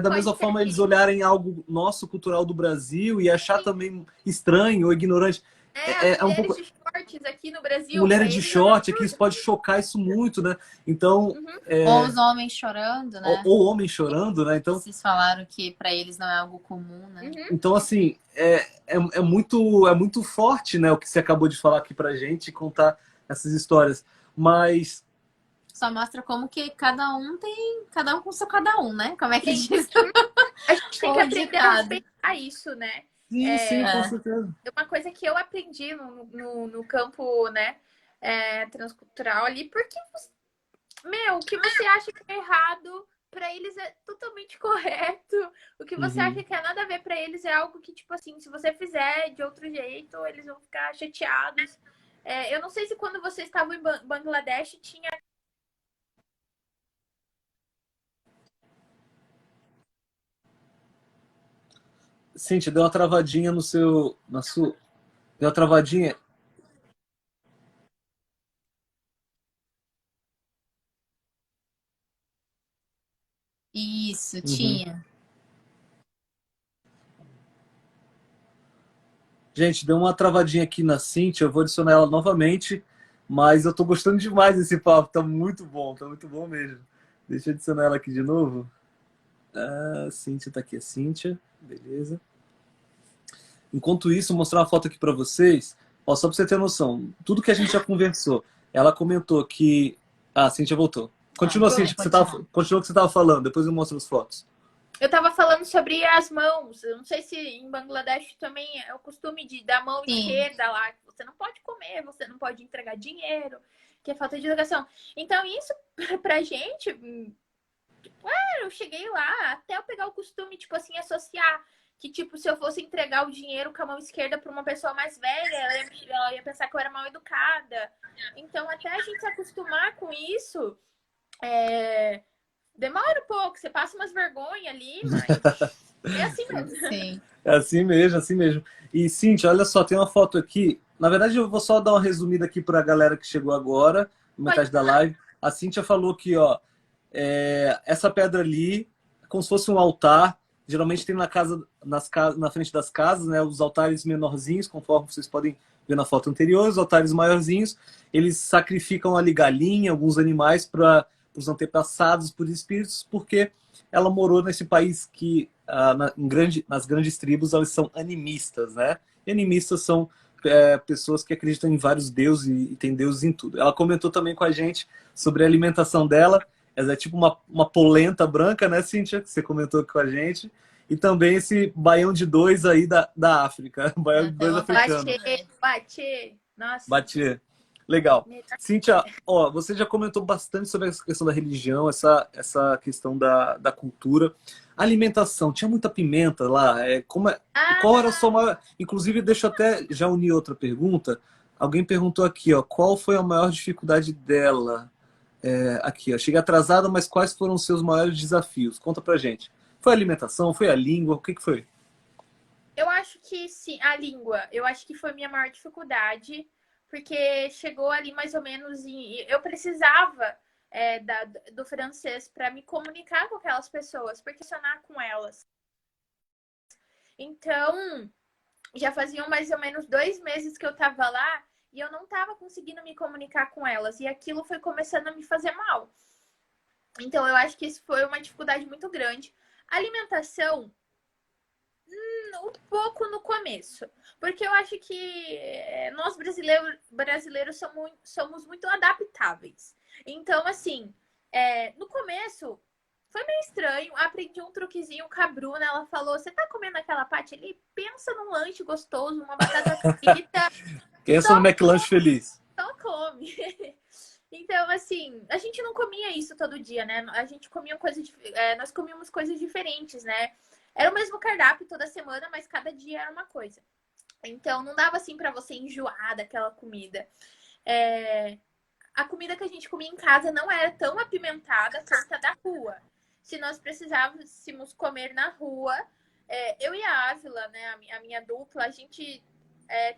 Da mesma forma eles olharem algo nosso cultural do Brasil e achar também estranho ou ignorante. As Um mulheres pouco... de shorts aqui no Brasil. Mulheres de short, aqui isso pode chocar isso muito, né? Então. Ou os homens chorando, né? Ou homens chorando, né? Então, vocês falaram que para eles não é algo comum, né? Então, assim, é muito forte, né? O que você acabou de falar aqui pra gente, contar essas histórias. Mas. Só mostra como que cada um com o seu cada um, né? Como é que diz? A gente tem que aprender a respeitar isso, né? Sim, com certeza. É uma coisa que eu aprendi no campo, né, transcultural ali, porque, o que você acha que é errado, para eles é totalmente correto. O que você acha que é nada a ver para eles é algo que, tipo assim, se você fizer de outro jeito, eles vão ficar chateados. Eu não sei se quando você estava em Bangladesh tinha... Cíntia, deu uma travadinha no seu... Deu uma travadinha... Isso, tinha. Gente, deu uma travadinha aqui na Cíntia, eu vou adicionar ela novamente, mas eu tô gostando demais desse papo, tá muito bom mesmo. Deixa eu adicionar ela aqui de novo. Cíntia tá aqui, a Cíntia, beleza. Enquanto isso, vou mostrar uma foto aqui para vocês, só para você ter noção, tudo que a gente já conversou. Ela comentou que... a Cíntia voltou. Continua, Cíntia, continua o que você tava falando, depois eu mostro as fotos. Eu tava falando sobre as mãos. Eu não sei se em Bangladesh também é o costume de dar a mão esquerda lá. Você não pode comer, você não pode entregar dinheiro, que é falta de educação. Então, isso pra gente... eu cheguei lá, até eu pegar o costume, tipo assim, associar que, tipo, se eu fosse entregar o dinheiro com a mão esquerda para uma pessoa mais velha, ela ia pensar que eu era mal educada. Então, até a gente se acostumar com isso... demora um pouco, você passa umas vergonhas ali, mas é assim mesmo. Sim. É assim mesmo. E, Cíntia, olha só, tem uma foto aqui. Na verdade, eu vou só dar uma resumida aqui para a galera que chegou agora, na metade da live. A Cíntia falou que, essa pedra ali, é como se fosse um altar. Geralmente tem na frente das casas, né, os altares menorzinhos, conforme vocês podem ver na foto anterior, os altares maiorzinhos. Eles sacrificam ali galinha, alguns animais para os antepassados, por espíritos, porque ela morou nesse país que, nas grandes tribos, elas são animistas, né? E animistas são pessoas que acreditam em vários deuses e tem deuses em tudo. Ela comentou também com a gente sobre a alimentação dela. Ela é tipo uma polenta branca, né, Cíntia? Que você comentou com a gente. E também esse baião de dois aí da África. Baião de dois africano. Bate. Nossa. Bate. Legal. Cíntia, ó, você já comentou bastante sobre essa questão da religião, essa questão da cultura. Alimentação, tinha muita pimenta lá? Qual era a sua Ah, maior... Inclusive, deixa eu até já unir outra pergunta. Alguém perguntou aqui, ó, qual foi a maior dificuldade dela? Aqui, ó, cheguei atrasada, mas quais foram os seus maiores desafios? Conta pra gente. Foi a alimentação? Foi a língua? O que que foi? eu acho que sim, a língua. Eu acho que foi minha maior dificuldade, porque chegou ali mais ou menos em. Eu precisava do francês para me comunicar com aquelas pessoas, porque funcionar com elas. Então, já faziam mais ou menos 2 meses que eu estava lá e eu não estava conseguindo me comunicar com elas. E aquilo foi começando a me fazer mal. Então, eu acho que isso foi uma dificuldade muito grande. A alimentação, um pouco no começo. Porque eu acho que nós brasileiros somos muito adaptáveis. Então, assim, no começo foi meio estranho. Aprendi um truquezinho com a Bruna. Ela falou: você tá comendo aquela parte ali? Pensa num lanche gostoso, uma batata frita. Pensa no McLanche feliz. Só come. Então, assim, a gente não comia isso todo dia, né? A gente comia nós comíamos coisas diferentes, né? Era o mesmo cardápio toda semana, mas cada dia era uma coisa. Então, não dava assim pra você enjoar daquela comida. A comida que a gente comia em casa não era tão apimentada quanto a da rua. Se nós precisássemos comer na rua, eu e a Ávila, né, a minha dupla, a gente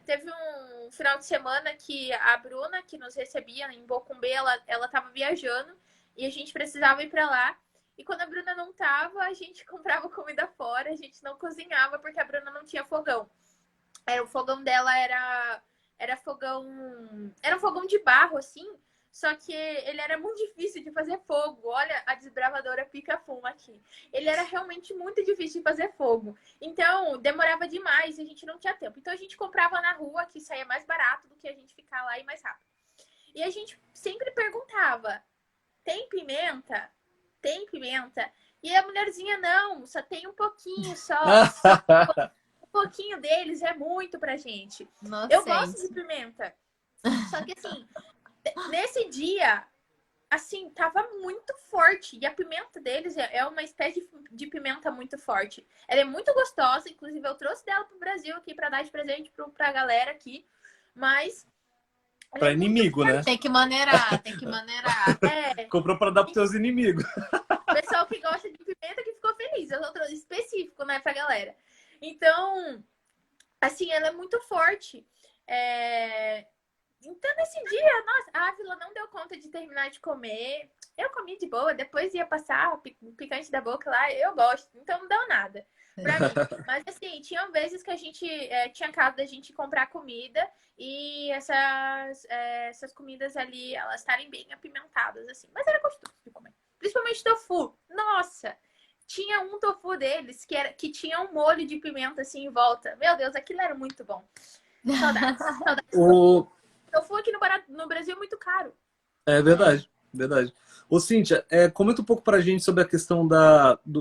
teve um final de semana que a Bruna, que nos recebia em Bocumbê, ela tava viajando e a gente precisava ir para lá. E quando a Bruna não tava, a gente comprava comida fora, a gente não cozinhava porque a Bruna não tinha fogão. O fogão dela era fogão, era um fogão de barro assim, só que ele era muito difícil de fazer fogo. Olha a desbravadora pica-fumo aqui. Ele era realmente muito difícil de fazer fogo. Então, demorava demais e a gente não tinha tempo. Então, a gente comprava na rua, que saía mais barato do que a gente ficar lá e mais rápido. E a gente sempre perguntava: tem pimenta? Tem pimenta? E a mulherzinha, não, só tem um pouquinho só um pouquinho deles é muito pra gente. Inocente. Eu gosto de pimenta. Só que assim, nesse dia, assim, tava muito forte. E a pimenta deles é uma espécie de pimenta muito forte. Ela é muito gostosa, inclusive eu trouxe dela pro Brasil aqui pra dar de presente pra galera aqui. Mas Pra inimigo, né? Tem que maneirar, tem que maneirar. Comprou pra dar pros teus inimigos. O pessoal que gosta de pimenta que ficou feliz. Eu trouxe específico, né, pra galera. Então, assim, ela é muito forte. Então, nesse dia, nossa, a Ávila não deu conta de terminar de comer. Eu comi de boa, depois ia passar o picante da boca lá, eu gosto. Então, não deu nada pra mim. Mas, assim, tinham vezes que a gente tinha casa da gente comprar comida e essas comidas ali, elas estarem bem apimentadas, assim. Mas era gostoso de comer. Principalmente tofu. Nossa! Tinha um tofu deles que tinha um molho de pimenta assim em volta. Meu Deus, aquilo era muito bom. Saudades, saudades. Tofu aqui no Brasil é muito caro. É verdade, verdade. Ô, Cíntia, comenta um pouco pra gente sobre a questão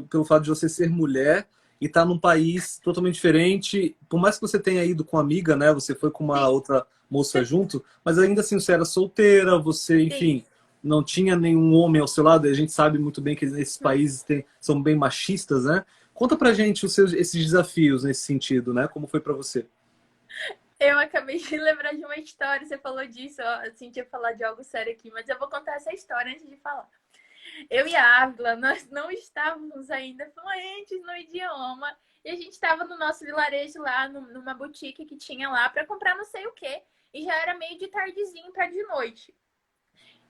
pelo fato de você ser mulher e estar num país totalmente diferente. Por mais que você tenha ido com uma amiga, né? Você foi com uma outra moça junto, mas ainda assim você era solteira, você, enfim, não tinha nenhum homem ao seu lado. E a gente sabe muito bem que esses países são bem machistas, né? Conta pra gente esses desafios nesse sentido, né? Como foi pra você? Eu acabei de lembrar de uma história, você falou disso, ó, assim, tinha falar de algo sério aqui, mas eu vou contar essa história antes de falar. Eu e a Ávila, nós não estávamos ainda fluentes no idioma e a gente estava no nosso vilarejo lá, numa boutique que tinha lá para comprar não sei o quê, e já era meio de tardezinho, tarde de noite.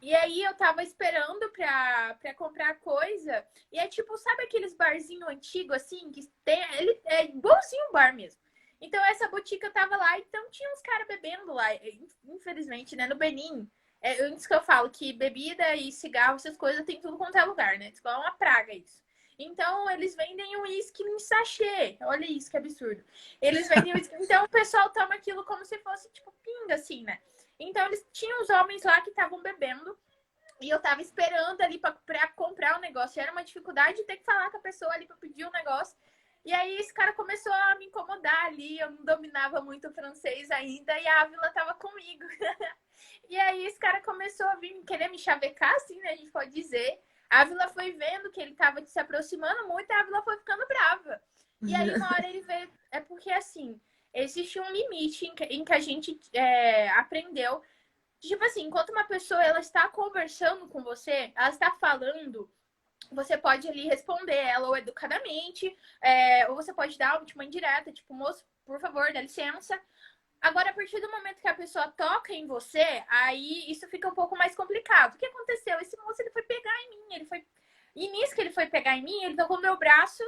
E aí eu tava esperando pra comprar coisa, e é tipo, sabe aqueles barzinhos antigos assim, que tem, ele é igualzinho um bar mesmo. Então, essa boutique eu tava lá, então tinha uns caras bebendo lá. Infelizmente, né? No Benin, antes que eu falo que bebida e cigarro, essas coisas, tem tudo quanto é lugar, né? Tipo, é uma praga isso. Então, eles vendem o uísque em sachê. Olha isso, que absurdo. Eles vendem o uísque. Então, o pessoal toma aquilo como se fosse, tipo, pinga, assim, né? Então, eles tinham os homens lá que estavam bebendo. E eu tava esperando ali pra comprar o negócio. E era uma dificuldade de ter que falar com a pessoa ali pra pedir o negócio. E aí esse cara começou a me incomodar ali, eu não dominava muito o francês ainda, e a Ávila tava comigo. E aí esse cara começou a vir querer me chavecar, assim, né, a gente pode dizer. A Ávila foi vendo que ele tava se aproximando muito, e a Ávila foi ficando brava. E aí uma hora ele veio, é porque assim, existe um limite em que a gente aprendeu. Tipo assim, enquanto uma pessoa ela está conversando com você, ela está falando, você pode ali responder ela ou educadamente, ou você pode dar uma indireta, tipo, moço, por favor, dá licença. Agora, a partir do momento que a pessoa toca em você, aí isso fica um pouco mais complicado. O que aconteceu? Esse moço ele foi pegar em mim, E nisso que ele foi pegar em mim, ele tocou no meu braço,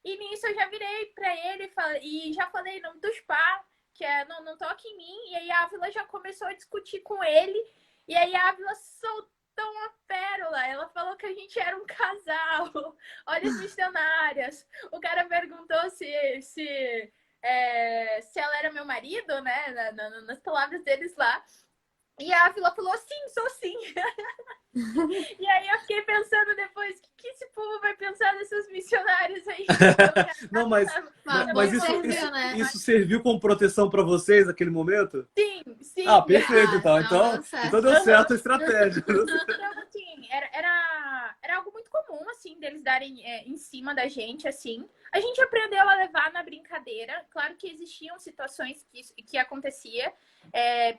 e nisso eu já virei pra ele e já falei em nome dos pais, que não toque em mim, e aí a Ávila já começou a discutir com ele, e aí a Ávila soltou uma pérola. Ela falou que a gente era um casal. Olha as missionárias. O cara perguntou se ela era meu marido, né? Nas palavras deles lá. E a Ávila falou, sim, sou sim. E aí eu fiquei pensando depois, o que esse povo vai pensar desses missionários aí? Não, mas serviu, né? isso serviu como proteção para vocês naquele momento? Sim, sim. Ah, perfeito, então. Deu certo. Então deu certo a estratégia. Então, assim, era algo muito comum, assim, deles darem em cima da gente, assim. A gente aprendeu a levar na brincadeira. Claro que existiam situações que acontecia.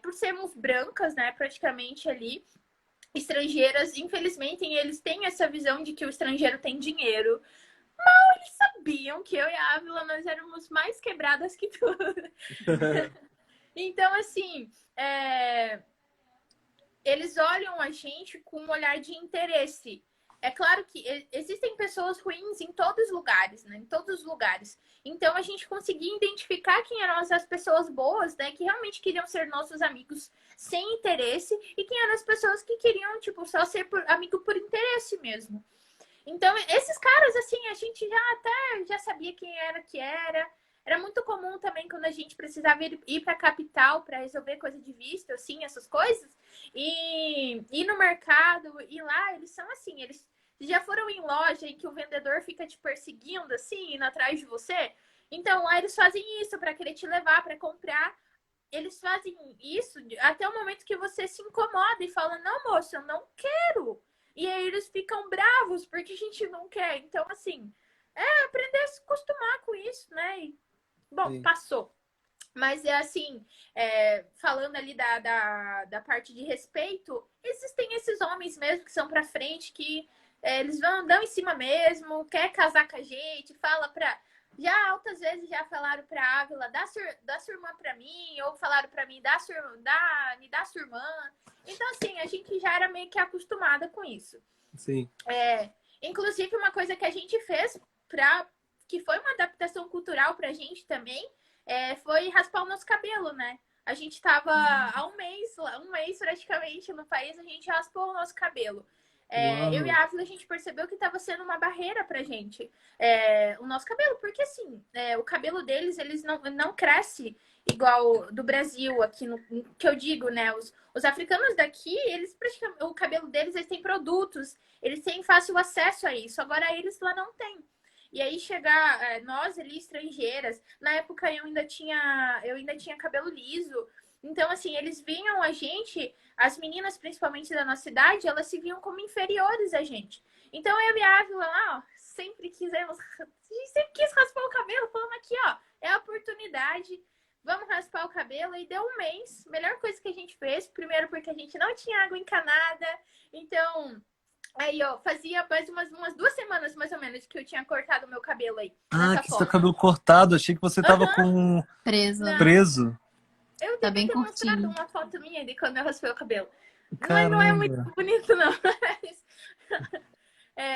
Por sermos brancas, né, praticamente ali, estrangeiras, infelizmente, eles têm essa visão de que o estrangeiro tem dinheiro. Mal eles sabiam que eu e a Ávila, nós éramos mais quebradas que tudo. Então, assim, eles olham a gente com um olhar de interesse. É claro que existem pessoas ruins em todos os lugares, né? Em todos os lugares. Então, a gente conseguia identificar quem eram as pessoas boas, né? Que realmente queriam ser nossos amigos sem interesse. E quem eram as pessoas que queriam, tipo, só ser amigo por interesse mesmo. Então, esses caras, assim, a gente já sabia quem era que era. Era muito comum também quando a gente precisava ir para a capital para resolver coisa de visto, assim, essas coisas. E ir no mercado, e lá eles são assim, eles já foram em loja em que o vendedor fica te perseguindo, assim, indo atrás de você. Então, lá eles fazem isso para querer te levar, para comprar. Eles fazem isso até o momento que você se incomoda e fala, não, moço, eu não quero. E aí eles ficam bravos porque a gente não quer. Então, assim, aprender a se acostumar com isso, né? E, bom, Sim. passou. Mas é assim, falando ali da parte de respeito, existem esses homens mesmo que são pra frente, que eles dão em cima mesmo, quer casar com a gente, fala pra... Já altas vezes já falaram pra Ávila, dá sua irmã pra mim, ou falaram pra mim, me dá sua irmã. Então, assim, a gente já era meio que acostumada com isso. Sim. Inclusive, uma coisa que a gente fez, que foi uma adaptação cultural pra gente também, foi raspar o nosso cabelo, né? A gente tava há um mês praticamente no país, a gente raspou o nosso cabelo. Eu e a Ávila, a gente percebeu que estava sendo uma barreira pra gente, o nosso cabelo, porque assim, o cabelo deles, eles não cresce igual do Brasil, aqui que eu digo, né? Os africanos daqui, eles praticamente, o cabelo deles, eles têm produtos, eles têm fácil acesso a isso, agora eles lá não têm. E aí chegar nós ali estrangeiras, na época eu ainda tinha cabelo liso. Então, assim, eles vinham a gente, as meninas, principalmente da nossa cidade, elas se viam como inferiores a gente. Então, eu e a Ávila lá, ó, sempre quis raspar o cabelo, falando aqui, ó, é a oportunidade, vamos raspar o cabelo. E deu um mês, melhor coisa que a gente fez, primeiro porque a gente não tinha água encanada, então... Aí, ó, fazia umas 2 semanas, mais ou menos, que eu tinha cortado o meu cabelo aí. Ah, que você tá com o cabelo cortado. Achei que você tava com... Preso. Eu Tá devia bem ter mostrado curtinho. uma foto minha de quando eu raspei o cabelo. Mas não é muito Caramba. bonito, não.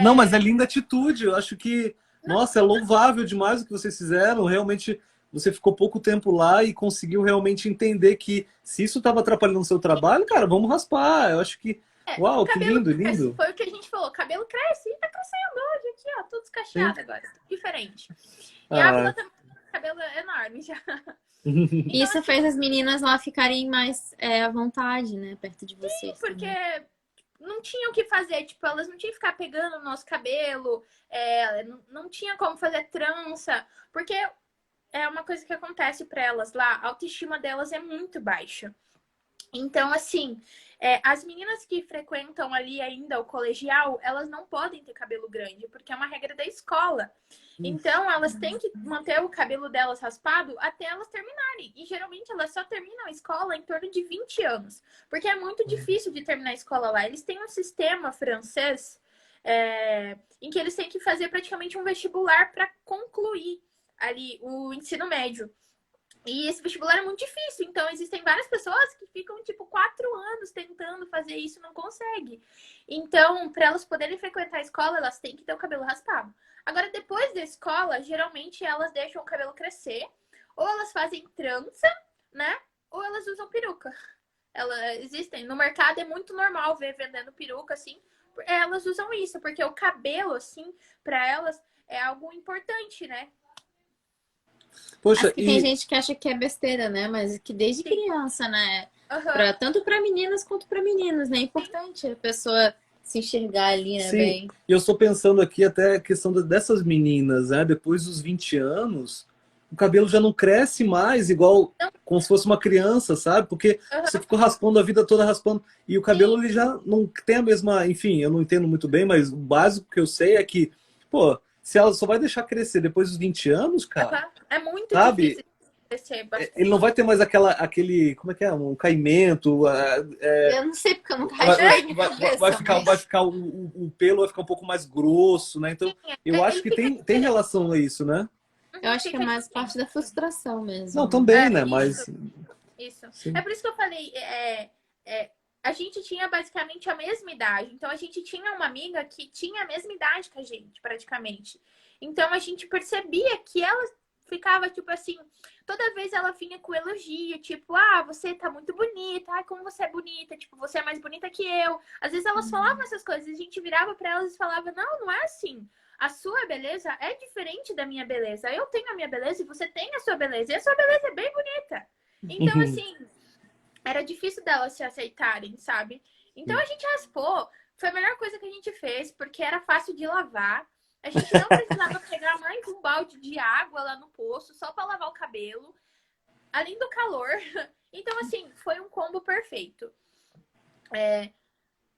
Não, mas é linda atitude. Eu acho que, nossa, é louvável demais o que vocês fizeram. Realmente, você ficou pouco tempo lá e conseguiu realmente entender que se isso estava atrapalhando o seu trabalho, cara, vamos raspar. Eu acho que, uau, que lindo, lindo. Foi o que a gente falou. Cabelo cresce e tá crescendo hoje aqui, ó. Tudo descacheado agora. Diferente. E a Ávila também tem um cabelo enorme já. Isso fez as meninas lá ficarem mais à vontade, né? Perto de vocês. Sim, porque... também. não tinham o que fazer, tipo, elas não tinham que ficar pegando o nosso cabelo, não tinha como fazer trança, porque é uma coisa que acontece para elas lá, a autoestima delas é muito baixa. Então, assim, as meninas que frequentam ali ainda o colegial, elas não podem ter cabelo grande, porque é uma regra da escola. Então, elas têm que manter o cabelo delas raspado até elas terminarem. E geralmente elas só terminam a escola em torno de 20 anos, porque é muito difícil de terminar a escola lá. Eles têm um sistema francês em que eles têm que fazer praticamente um vestibular para concluir ali o ensino médio. E esse vestibular é muito difícil, então existem várias pessoas que ficam, tipo, 4 anos tentando fazer isso e não conseguem. Então, para elas poderem frequentar a escola, elas têm que ter o cabelo raspado. Agora, depois da escola, geralmente elas deixam o cabelo crescer, ou elas fazem trança, né? Ou elas usam peruca. Existem, no mercado é muito normal ver vendendo peruca, assim. Elas usam isso, porque o cabelo, assim, para elas é algo importante, né? Poxa, Acho que tem gente que acha que é besteira, né? Mas que desde criança, né? Tanto para meninas quanto para meninos, né? É importante a pessoa se enxergar ali, né? sim. Bem. E eu estou pensando aqui até a questão dessas meninas, né? Depois dos 20 anos, o cabelo já não cresce mais igual como se fosse uma criança, sabe? Porque você ficou raspando a vida toda raspando e o cabelo ele já não tem a mesma, enfim, eu não entendo muito bem, mas o básico que eu sei é que, pô, se ela só vai deixar crescer depois dos 20 anos, cara, é muito sabe? difícil crescer bastante. Ele não vai ter mais aquele, como é que é? Um caimento. Eu não sei porque eu nunca raspei minha cabeça. Vai ficar o pelo vai ficar um pouco mais grosso, né? Então, eu acho que tem relação a isso, né? Eu acho que é mais parte da frustração mesmo. Não, também, né? Mas. Isso. É por isso que eu falei, a gente tinha basicamente a mesma idade. Então, a gente tinha uma amiga que tinha a mesma idade que a gente, praticamente. Então, a gente percebia que ela ficava, tipo assim, toda vez ela vinha com elogio, tipo, você tá muito bonita, como você é bonita, tipo, você é mais bonita que eu. Às vezes elas falavam essas coisas, a gente virava pra elas e falava, não é assim. A sua beleza é diferente da minha beleza. Eu tenho a minha beleza e você tem a sua beleza. E a sua beleza é bem bonita. Então, assim, era difícil delas se aceitarem, sabe? Então a gente raspou. Foi a melhor coisa que a gente fez, porque era fácil de lavar. A gente não precisava pegar mais um balde de água lá no poço só para lavar o cabelo. Além do calor. Então, assim, foi um combo perfeito.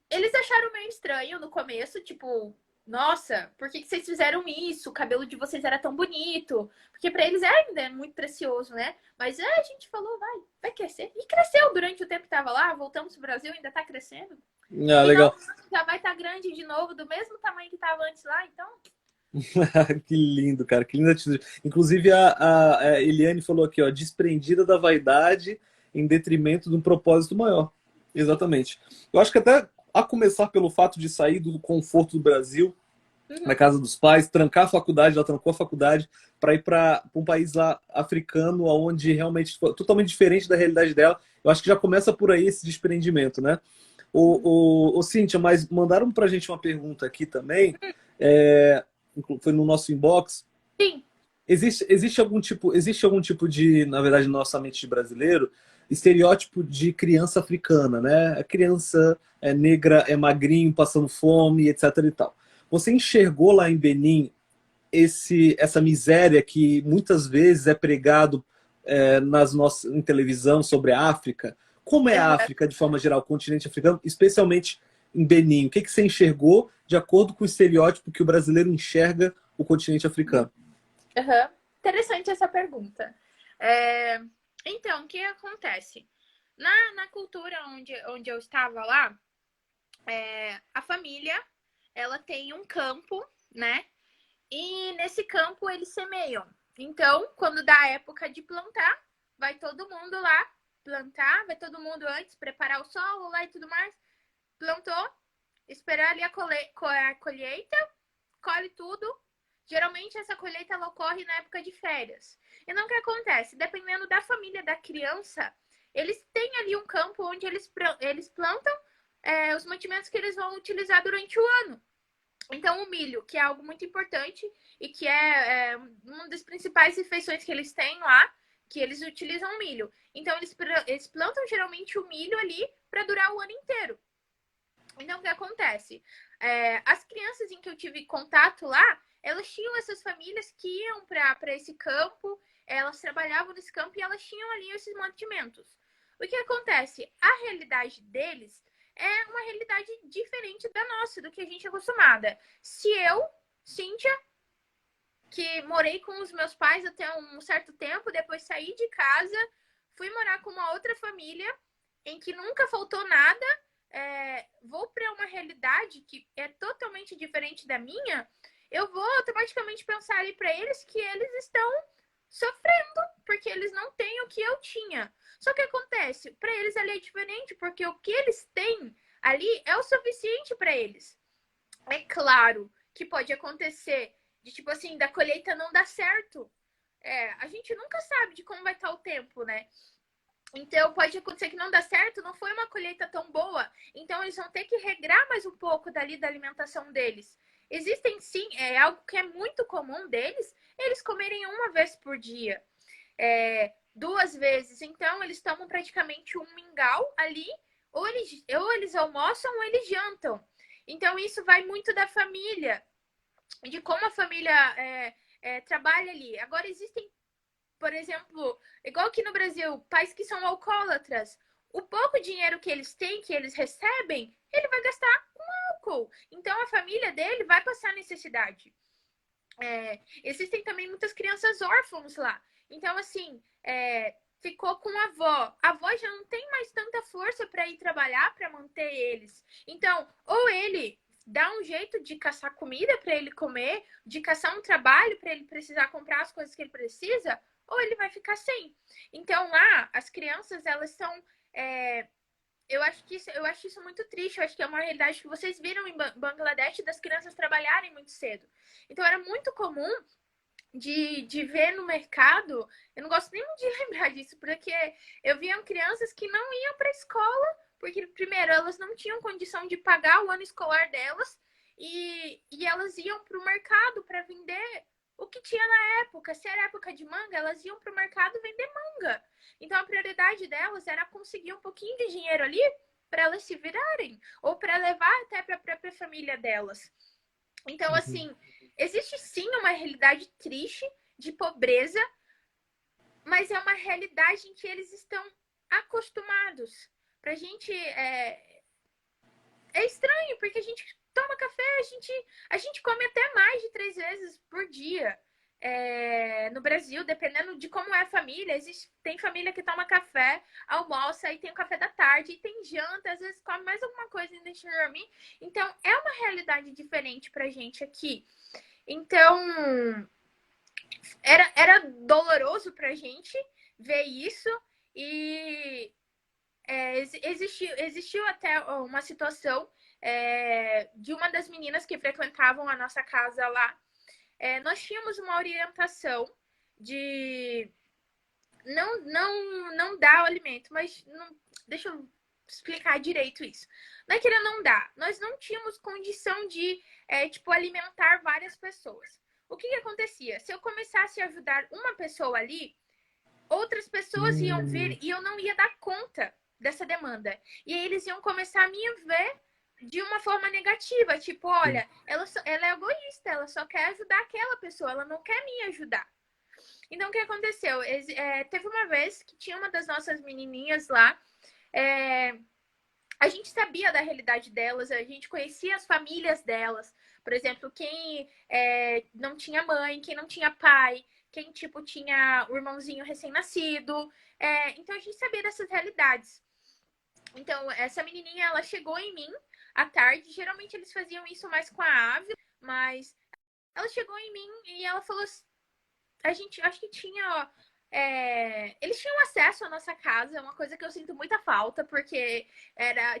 Eles acharam meio estranho no começo, tipo, nossa, por que vocês fizeram isso? O cabelo de vocês era tão bonito. Porque para eles ainda é muito precioso, né? Mas a gente falou, vai crescer. E cresceu durante o tempo que tava lá. Voltamos pro Brasil, ainda tá crescendo. Legal. Já vai estar grande de novo, do mesmo tamanho que tava antes lá, então. Que lindo, cara. Que linda atitude. Inclusive, a Eliane falou aqui, ó, desprendida da vaidade em detrimento de um propósito maior. Exatamente. Eu acho que até a começar pelo fato de sair do conforto do Brasil, na casa dos pais, trancar a faculdade, ela trancou a faculdade para ir para um país lá africano, onde realmente foi totalmente diferente da realidade dela. Eu acho que já começa por aí esse desprendimento, né? Ô, Cíntia, mas mandaram pra gente uma pergunta aqui também, foi no nosso inbox. Sim. Existe algum tipo de, na verdade, na nossa mente de brasileiro, estereótipo de criança africana, né? A criança é negra, é magrinho, passando fome, etc e tal. Você enxergou lá em Benin essa miséria que muitas vezes é pregado em televisão sobre a África? Como é a África, de forma geral, o continente africano, especialmente em Benin? O que você enxergou de acordo com o estereótipo que o brasileiro enxerga o continente africano? Interessante essa pergunta. Então, o que acontece? Na cultura onde eu estava lá, a família ela tem um campo, né? E nesse campo eles semeiam. Então, quando dá a época de plantar, vai todo mundo lá plantar, vai todo mundo antes preparar o solo lá e tudo mais. Plantou, esperar ali a colheita, colhe tudo. Geralmente essa colheita ela ocorre na época de férias. E não o que acontece? Dependendo da família da criança, eles têm ali um campo onde eles plantam os mantimentos que eles vão utilizar durante o ano. Então, o milho, que é algo muito importante e que é uma das principais refeições que eles têm lá, que eles utilizam o milho. Então, eles plantam geralmente o milho ali para durar o ano inteiro. Então, o que acontece? As crianças em que eu tive contato lá, elas tinham essas famílias que iam para esse campo, elas trabalhavam nesse campo e elas tinham ali esses mantimentos. O que acontece? A realidade deles é uma realidade diferente da nossa, do que a gente é acostumada. Se eu, Cíntia, que morei com os meus pais até um certo tempo, depois saí de casa, fui morar com uma outra família em que nunca faltou nada, vou para uma realidade que é totalmente diferente da minha, eu vou automaticamente pensar ali para eles que eles estão sofrendo, porque eles não têm o que eu tinha. Só que acontece, para eles ali é diferente, porque o que eles têm ali é o suficiente para eles. É claro que pode acontecer de tipo assim, da colheita não dar certo. A gente nunca sabe de como vai estar o tempo, né? Então pode acontecer que não dá certo, não foi uma colheita tão boa. Então eles vão ter que regrar mais um pouco dali da alimentação deles. Existem sim, algo que é muito comum deles, eles comerem uma vez por dia. 2 vezes. Então eles tomam praticamente um mingau ali, ou eles almoçam ou eles jantam. Então isso vai muito da família, de como a família trabalha ali. Agora, existem, por exemplo, igual aqui no Brasil, pais que são alcoólatras. O pouco dinheiro que eles têm, que eles recebem, ele vai gastar com álcool. Então, a família dele vai passar necessidade. Existem também muitas crianças órfãos lá. Então, assim, ficou com a avó. A avó já não tem mais tanta força para ir trabalhar, para manter eles. Então, ou ele dá um jeito de caçar comida para ele comer, de caçar um trabalho para ele precisar comprar as coisas que ele precisa, ou ele vai ficar sem. Então, lá, as crianças, elas são... eu acho isso muito triste. Eu acho que é uma realidade que vocês viram em Bangladesh das crianças trabalharem muito cedo. Então, era muito comum de ver no mercado. Eu não gosto nem de lembrar disso, porque eu via crianças que não iam para a escola, porque, primeiro, elas não tinham condição de pagar o ano escolar delas, e elas iam para o mercado para vender o que tinha na época. Se era época de manga, elas iam para o mercado vender manga. Então, a prioridade delas era conseguir um pouquinho de dinheiro ali para elas se virarem, ou para levar até para a própria família delas. Então, assim, existe sim uma realidade triste de pobreza, mas é uma realidade em que eles estão acostumados. Pra gente é estranho, porque a gente toma café, a gente come até mais de 3 vezes por dia. No Brasil, dependendo de como é a família, tem família que toma café, almoça, e tem o café da tarde, e tem janta, às vezes come mais alguma coisa e deixa dormir. Então, é uma realidade diferente pra gente aqui. Então, era doloroso pra gente ver isso, e existiu até uma situação de uma das meninas que frequentavam a nossa casa lá. Nós tínhamos uma orientação de não dar o alimento, mas deixa eu explicar direito isso. Não é que ele não dá, nós não tínhamos condição de alimentar várias pessoas. O que acontecia? Se eu começasse a ajudar uma pessoa ali, outras pessoas iam vir e eu não ia dar conta dessa demanda. E aí eles iam começar a me ver de uma forma negativa, tipo, olha, ela é egoísta, ela só quer ajudar aquela pessoa, ela não quer me ajudar. Então, o que aconteceu? Teve uma vez que tinha uma das nossas menininhas lá, a gente sabia da realidade delas, a gente conhecia as famílias delas. Por exemplo, quem não tinha mãe, quem não tinha pai, quem, tipo, tinha o irmãozinho recém-nascido. Então, a gente sabia dessas realidades. Então, essa menininha, ela chegou em mim à tarde. Geralmente, eles faziam isso mais com a Ávila, mas ela chegou em mim e ela falou assim, a gente, acho que tinha... eles tinham acesso à nossa casa, uma coisa que eu sinto muita falta, porque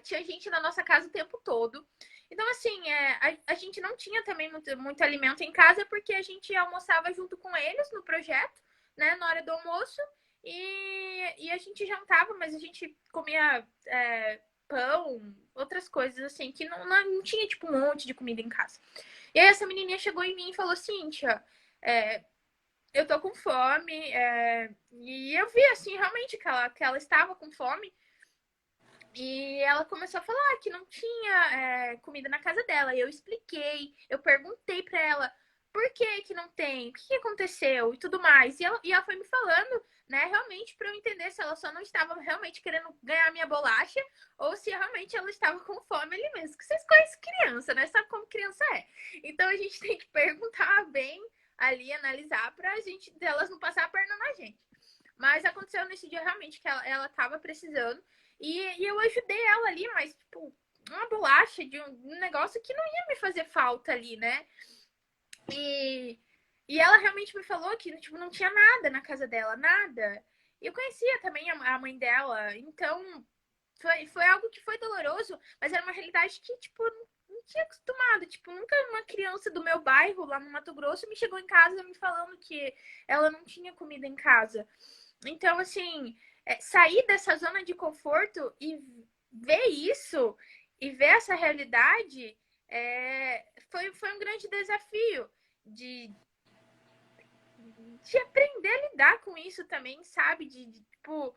tinha gente na nossa casa o tempo todo. Então, assim, a gente não tinha também muito alimento em casa, porque a gente almoçava junto com eles no projeto, né, na hora do almoço, e a gente jantava, mas a gente comia pão, outras coisas assim, que não tinha, tipo, um monte de comida em casa. E aí essa menininha chegou em mim e falou, Cíntia, eu tô com fome, e eu vi, assim, realmente que ela estava com fome. E ela começou a falar que não tinha comida na casa dela. E eu expliquei, eu perguntei pra ela por que que não tem, o que que aconteceu e tudo mais. E ela foi me falando, né, realmente pra eu entender se ela só não estava realmente querendo ganhar minha bolacha ou se realmente ela estava com fome ali mesmo. Que vocês conhecem criança, né? Sabe como criança é. Então a gente tem que perguntar bem ali, analisar pra gente, delas não passar a perna na gente. Mas aconteceu nesse dia realmente que ela tava precisando. E eu ajudei ela ali, mas, tipo, uma bolacha de um negócio que não ia me fazer falta ali, né? E, e ela realmente me falou que, tipo, não tinha nada na casa dela, nada. E eu conhecia também a mãe dela, então foi algo que foi doloroso, mas era uma realidade que, tipo, não tinha acostumado. Tipo, nunca uma criança do meu bairro, lá no Mato Grosso, me chegou em casa me falando que ela não tinha comida em casa. Então, assim, sair dessa zona de conforto e ver isso, e ver essa realidade, foi um grande desafio de, de aprender a lidar com isso também, sabe? Tipo,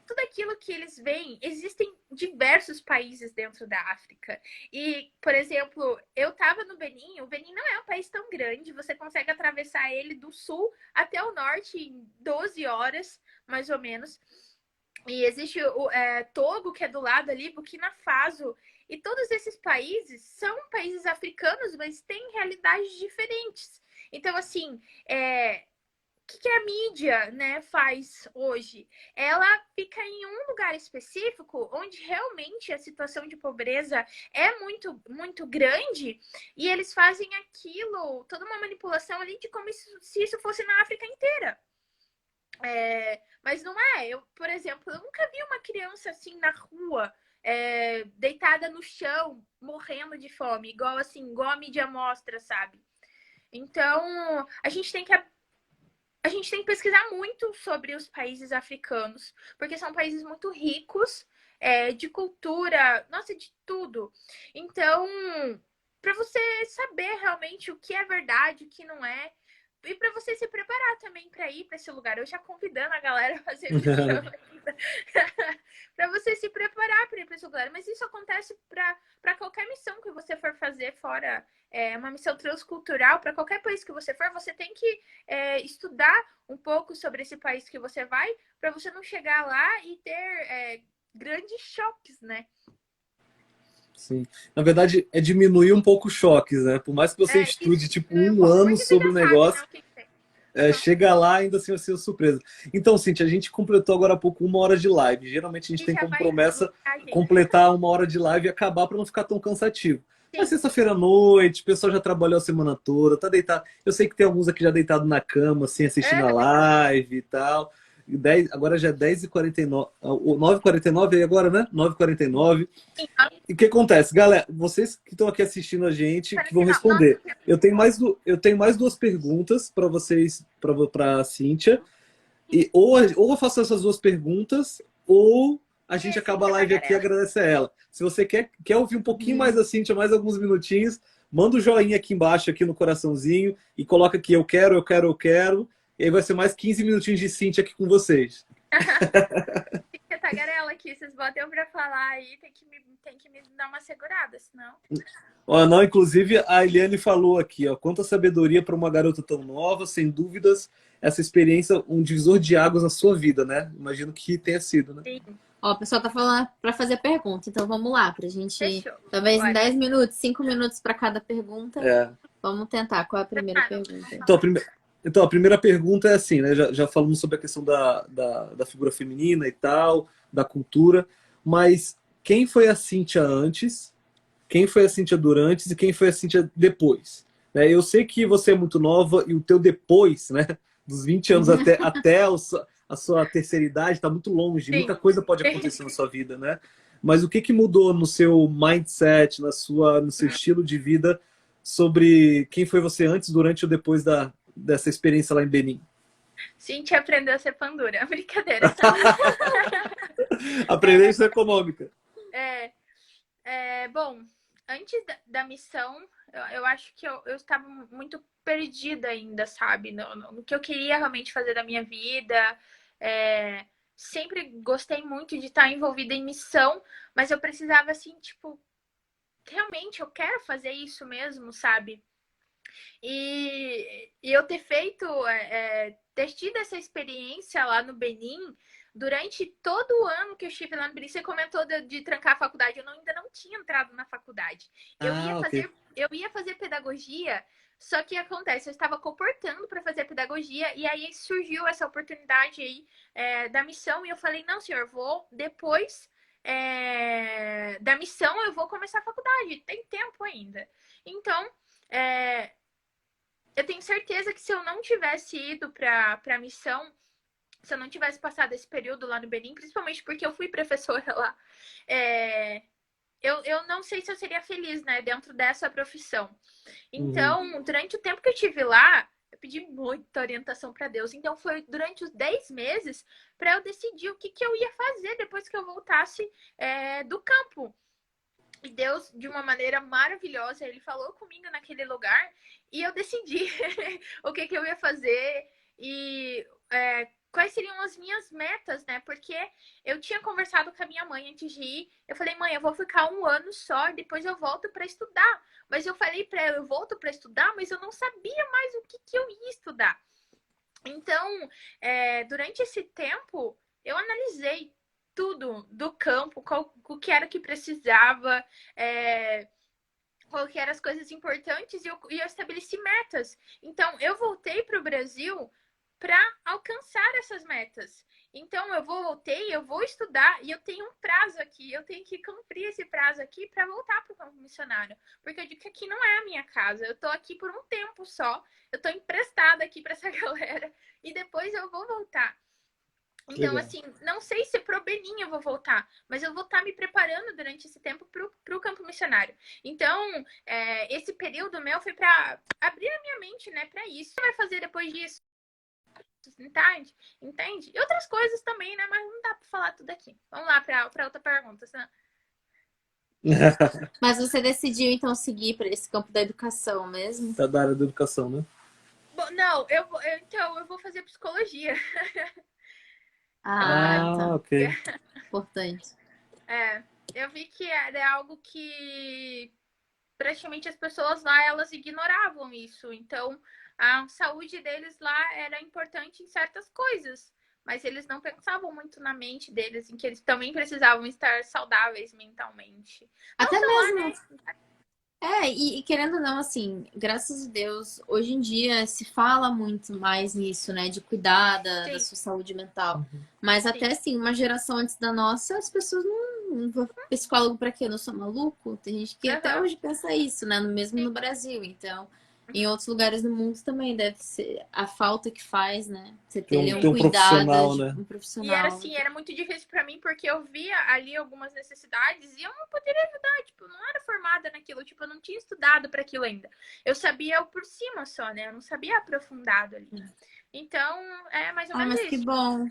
tudo aquilo que eles veem, existem diversos países dentro da África. E, por exemplo, eu estava no Benin, o Benin não é um país tão grande, você consegue atravessar ele do sul até o norte em 12 horas, mais ou menos. E existe o Togo, que é do lado ali, Burkina Faso. E todos esses países são países africanos, mas têm realidades diferentes. Então, assim, que a mídia, né, faz hoje? Ela fica em um lugar específico onde realmente a situação de pobreza é muito, muito grande e eles fazem aquilo, toda uma manipulação ali de como se isso fosse na África inteira. Mas não é. Eu, por exemplo, eu nunca vi uma criança assim na rua, deitada no chão, morrendo de fome, igual assim, igual a mídia mostra, sabe? Então, a gente tem que pesquisar muito sobre os países africanos, porque são países muito ricos, de cultura, nossa, de tudo. Então, para você saber realmente o que é verdade, o que não é, e para você se preparar também para ir para esse lugar. Eu já convidando a galera a fazer missão para você se preparar para ir para esse lugar. Mas isso acontece para qualquer missão que você for fazer fora, uma missão transcultural, para qualquer país que você for, você tem que estudar um pouco sobre esse país que você vai, para você não chegar lá e ter grandes choques, né? Sim. Na verdade, é diminuir um pouco os choques, né? Por mais que você estude, Isso, tipo, um ano porque você sobre já o sabe, né, negócio, o que tem. chega lá ainda assim vai ser uma surpresa. Então, Cintia, a gente completou agora há pouco 1 hora de live. Geralmente a gente E tem já como vai promessa a gente. completar 1 hora de live e acabar para não ficar tão cansativo. É Sim, sexta-feira à noite, o pessoal já trabalhou a semana toda, tá deitado. Eu sei que tem alguns aqui já deitados na cama, assim, assistindo a live e tal. Agora já é 10h49, 9h49 aí agora, né? 9h49. sim, E o que acontece, galera? Vocês que estão aqui assistindo a gente, que vão 49. Nossa, responder. Eu tenho mais 2 perguntas para vocês, para a Cíntia. E ou eu faço essas 2 perguntas, ou a gente acaba a Cíntia live aqui e Tagarela. agradece a ela. Se você quer ouvir um pouquinho mais da Cíntia, mais alguns minutinhos, manda o joinha aqui embaixo, aqui no coraçãozinho, e coloca aqui eu quero, eu quero, eu quero. E aí vai ser mais 15 minutinhos de Cíntia aqui com vocês. Cíntia Tagarela aqui, vocês botam pra falar aí, tem que me dar uma segurada, senão. Ó, não, inclusive a Eliane falou aqui, ó, quanta sabedoria para uma garota tão nova, sem dúvidas, essa experiência, um divisor de águas na sua vida, né? Imagino que tenha sido, né? Sim, Ó, o pessoal tá falando pra fazer pergunta, então vamos lá, pra gente, fechou. talvez em Bora. 10 minutos, 5 minutos pra cada pergunta. É. Vamos tentar. Qual é a primeira pergunta? Então, a primeira pergunta é assim, né? Já falamos sobre a questão da figura feminina e tal, da cultura, mas quem foi a Cíntia antes, quem foi a Cíntia durante e quem foi a Cíntia depois? Né? Eu sei que você é muito nova e o teu depois, né? Dos 20 anos até a sua terceira idade, está muito longe, Sim. muita coisa pode acontecer na sua vida, né? Mas o que mudou no seu mindset, no seu estilo de vida, sobre quem foi você antes, durante ou depois dessa experiência lá em Benin? Cíntia aprendeu a ser pandura. Brincadeira. Aprendência econômica. Bom, antes da missão, eu acho que eu estava muito perdida ainda, sabe? No que eu queria realmente fazer da minha vida. sempre gostei muito de estar envolvida em missão, mas eu precisava, assim, tipo, realmente eu quero fazer isso mesmo, sabe? E eu ter feito, ter tido essa experiência lá no Benin, durante todo o ano que eu estive lá no Benin, você comentou de trancar a faculdade, eu ainda não tinha entrado na faculdade. Ah, ok. Eu ia fazer pedagogia, só que acontece, eu estava comportando para fazer pedagogia, e aí surgiu essa oportunidade aí da missão, e eu falei, não, senhor, vou depois da missão, eu vou começar a faculdade, tem tempo ainda. Então, é, eu tenho certeza que se eu não tivesse ido para a missão, se eu não tivesse passado esse período lá no Benin, principalmente porque eu fui professora lá, é, eu não sei se eu seria feliz, né, dentro dessa profissão. Uhum. Então, durante o tempo que eu estive lá, eu pedi muita orientação para Deus. Então, foi durante os 10 meses para eu decidir o que eu ia fazer depois que eu voltasse do campo. E Deus, de uma maneira maravilhosa, ele falou comigo naquele lugar e eu decidi o que eu ia fazer e quais seriam as minhas metas, né? Porque eu tinha conversado com a minha mãe antes de ir. Eu falei, mãe, eu vou ficar um ano só e depois eu volto para estudar. Mas eu falei para ela, eu volto para estudar, mas eu não sabia mais o que eu ia estudar. Então, durante esse tempo, eu analisei tudo do campo, o que era que precisava, qual que eram as coisas importantes e eu estabeleci metas. Então, eu voltei para o Brasil para alcançar essas metas. Então, voltei, eu vou estudar e eu tenho um prazo aqui. Eu tenho que cumprir esse prazo aqui para voltar para o campo missionário. Porque eu digo que aqui não é a minha casa. Eu estou aqui por um tempo só. Eu estou emprestada aqui para essa galera. E depois eu vou voltar. Então, Legal. assim, não sei se pro Benin eu vou voltar, mas eu vou estar me preparando durante esse tempo pro campo missionário. Então, esse período meu foi para abrir a minha mente, né, para isso. O que vai fazer depois disso? Entende? Entende? E outras coisas também, né, mas não dá para falar tudo aqui. Vamos lá para outra pergunta, senão... Mas você decidiu então seguir para esse campo da educação mesmo? Tá da área da educação, né? Bom, não, então eu vou fazer psicologia. Ah, Ah, tá. ok. Importante. Eu vi que era algo que praticamente as pessoas lá, elas ignoravam isso. Então, a saúde deles lá era importante em certas coisas, mas eles não pensavam muito na mente deles, em que eles também precisavam estar saudáveis mentalmente. Não Até só lá, mesmo. né? E querendo ou não, assim, graças a Deus, hoje em dia se fala muito mais nisso, né? De cuidar da Sim, sua saúde mental. Uhum. Mas sim. até assim, uma geração antes da nossa, as pessoas não vão psicólogo pra quê? Eu não sou maluco? Tem gente que até Uhum, hoje pensa isso, né? Mesmo sim. no Brasil. Então, em outros lugares do mundo também deve ser a falta que faz, né? Você ter um Ter um cuidado profissional, de né? um E era profissional. assim, era muito difícil para mim, porque eu via ali algumas necessidades e eu não poderia ajudar, tipo, eu não era formada naquilo, tipo, eu não tinha estudado para aquilo ainda. Eu sabia por cima só, né? Eu não sabia aprofundado ali. Então, é mais ou Ah, menos mas que isso. bom.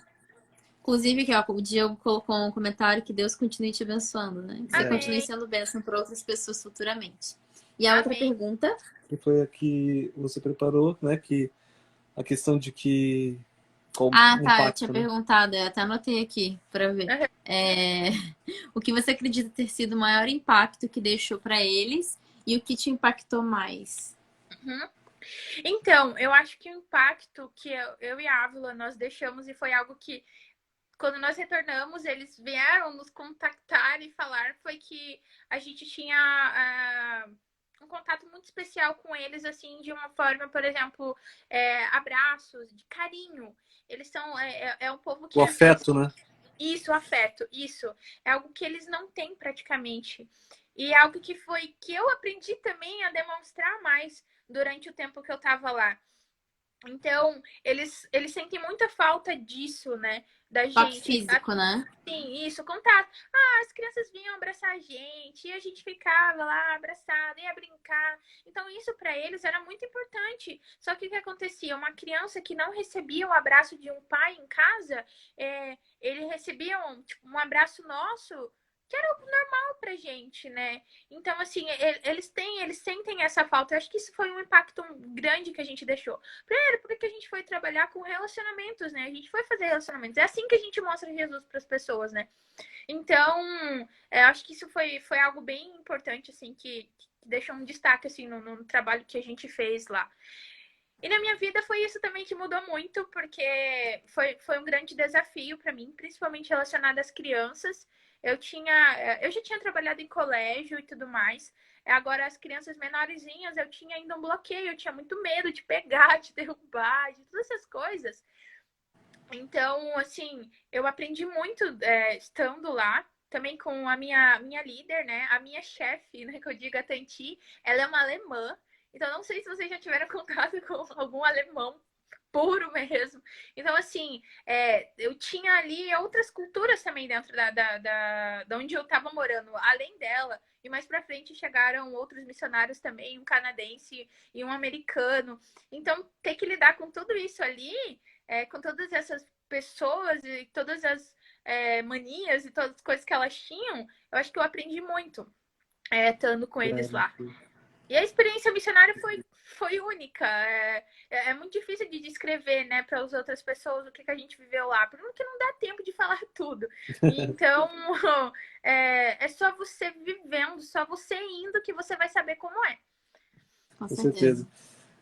Inclusive, aqui, ó, o Diego colocou um comentário que Deus continue te abençoando, né? Que você É, continue Amém, sendo bênção para outras pessoas futuramente. E a outra amém. pergunta? que foi a que você preparou, né? Que a questão de que qual Ah, o tá, eu tinha impacto, né? perguntado, eu até anotei aqui para ver. Uhum. É, o que você acredita ter sido o maior impacto que deixou para eles e o que te impactou mais? Uhum. Então, eu acho que o impacto que eu e a Ávila nós deixamos e foi algo que quando nós retornamos, eles vieram nos contactar e falar foi que a gente tinha um contato muito especial com eles, assim, de uma forma, por exemplo, abraços, de carinho. Eles são, um povo O que às vezes. afeto, né? Isso, afeto, isso. É algo que eles não têm praticamente. E é algo que eu aprendi também a demonstrar mais durante o tempo que eu estava lá. Então, eles sentem muita falta disso, né? Da Toque gente. físico, né? Sim, isso, contato. Ah, as crianças vinham abraçar a gente e a gente ficava lá abraçada, ia brincar. Então, isso para eles era muito importante. Só que o que acontecia? Uma criança que não recebia o abraço de um pai em casa, ele recebia tipo, um abraço nosso pra gente, né? Então, assim, eles sentem essa falta. Eu acho que isso foi um impacto grande que a gente deixou. Primeiro, porque a gente foi trabalhar com relacionamentos, né? A gente foi fazer relacionamentos. É assim que a gente mostra Jesus para as pessoas, né? Então, eu acho que isso foi algo bem importante, assim, que deixou um destaque, assim, no trabalho que a gente fez lá. E na minha vida foi isso também que mudou muito, porque foi um grande desafio para mim, principalmente relacionado às crianças. Eu já tinha trabalhado em colégio e tudo mais. Agora, as crianças menorzinhas, eu tinha ainda um bloqueio, eu tinha muito medo de pegar, de derrubar, de todas essas coisas. Então, assim, eu aprendi muito estando lá, também com a minha líder, né? A minha chefe, né, que eu digo, a Tanti, ela é uma alemã. Então, não sei se vocês já tiveram contato com algum alemão puro mesmo. Então, assim, eu tinha ali outras culturas também dentro da onde eu estava morando, além dela. E mais pra frente chegaram outros missionários também, um canadense e um americano. Então, ter que lidar com tudo isso ali, com todas essas pessoas e todas as manias e todas as coisas que elas tinham, eu acho que eu aprendi muito estando com eles lá. E a experiência missionária foi única. É muito difícil de descrever, né, para as outras pessoas o que a gente viveu lá, porque não dá tempo de falar tudo. Então, é só você vivendo, só você indo que você vai saber como é. Com certeza.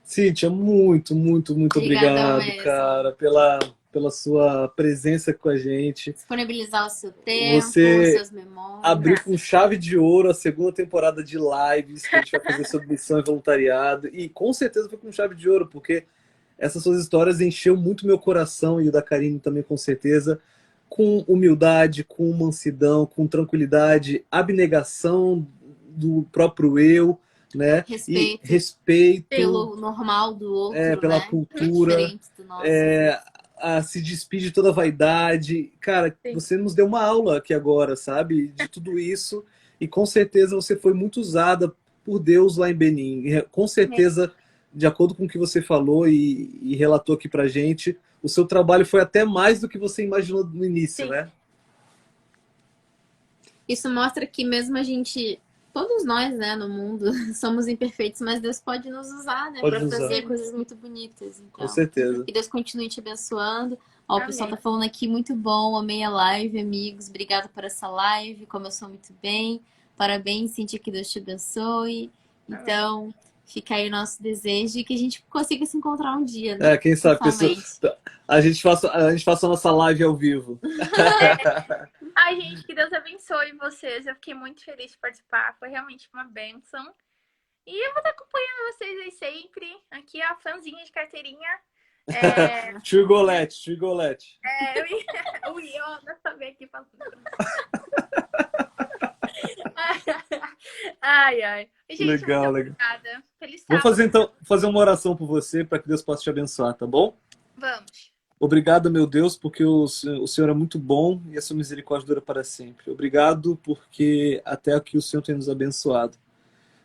Cíntia, muito, muito, muito obrigado, cara, pela sua presença com a gente. Disponibilizar o seu tempo, você suas memórias. Abriu com chave de ouro a segunda temporada de lives que a gente vai fazer sobre missão e voluntariado. E com certeza foi com chave de ouro, porque essas suas histórias encheu muito meu coração, e o da Karine também, com certeza, com humildade, com mansidão, com tranquilidade, abnegação do próprio eu, né? Respeito, e respeito pelo normal do outro, pela né? cultura, Diferente do nosso. a se despir de toda a vaidade. Cara, Sim. Você nos deu uma aula aqui agora, sabe? De tudo isso. E com certeza você foi muito usada por Deus lá em Benin. E, com certeza, de acordo com o que você falou e relatou aqui pra gente, o seu trabalho foi até mais do que você imaginou no início, Sim. né? Isso mostra que mesmo a gente, todos nós, né, no mundo, somos imperfeitos, mas Deus pode nos usar, né, para fazer coisas muito bonitas. Então, com certeza. Que Deus continue te abençoando. Ó, Amém. o pessoal tá falando aqui, muito bom, amei a live, amigos. Obrigada por essa live, começou muito bem. Parabéns, Cíntia, que Deus te abençoe. Então, fica aí o nosso desejo e que a gente consiga se encontrar um dia, né? Quem sabe, a gente faça a nossa live ao vivo. Ai, gente, que Deus abençoe vocês. Eu fiquei muito feliz de participar. Foi realmente uma bênção. E eu vou estar acompanhando vocês aí sempre. Aqui, ó, fãzinha de carteirinha. Trigolete. Eu ia saber aqui falando. Ai. Gente, Legal. Obrigada. Feliz Vou sábado. fazer uma oração por você, para que Deus possa te abençoar, tá bom? Vamos. Obrigado, meu Deus, porque o Senhor é muito bom e a sua misericórdia dura para sempre. Obrigado porque até aqui o Senhor tem nos abençoado.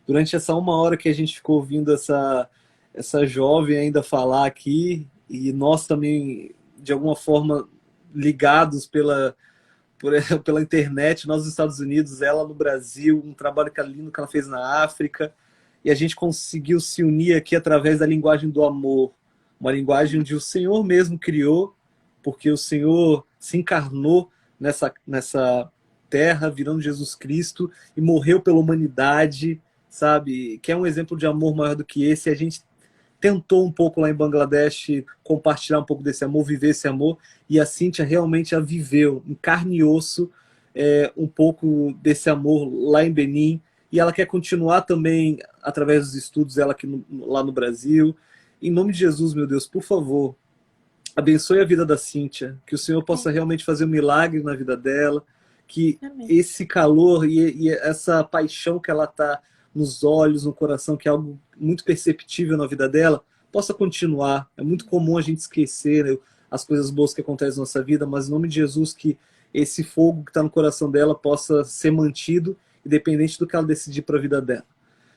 Durante essa 1 hora que a gente ficou ouvindo essa jovem ainda falar aqui, e nós também, de alguma forma, ligados pela internet, nós nos Estados Unidos, ela no Brasil, um trabalho lindo que ela fez na África, e a gente conseguiu se unir aqui através da linguagem do amor, uma linguagem onde o Senhor mesmo criou, porque o Senhor se encarnou nessa terra, virando Jesus Cristo, e morreu pela humanidade, sabe? Que é um exemplo de amor maior do que esse. A gente tentou um pouco lá em Bangladesh compartilhar um pouco desse amor, viver esse amor, e a Cíntia realmente a viveu, em carne e osso, um pouco desse amor lá em Benin, e ela quer continuar também, através dos estudos dela aqui lá no Brasil. Em nome de Jesus, meu Deus, por favor, abençoe a vida da Cíntia, que o Senhor possa realmente fazer um milagre na vida dela, que esse calor e essa paixão que ela está nos olhos, no coração, que é algo muito perceptível na vida dela, possa continuar. É muito comum a gente esquecer, né, as coisas boas que acontecem na nossa vida, mas em nome de Jesus, que esse fogo que está no coração dela possa ser mantido, independente do que ela decidir para a vida dela.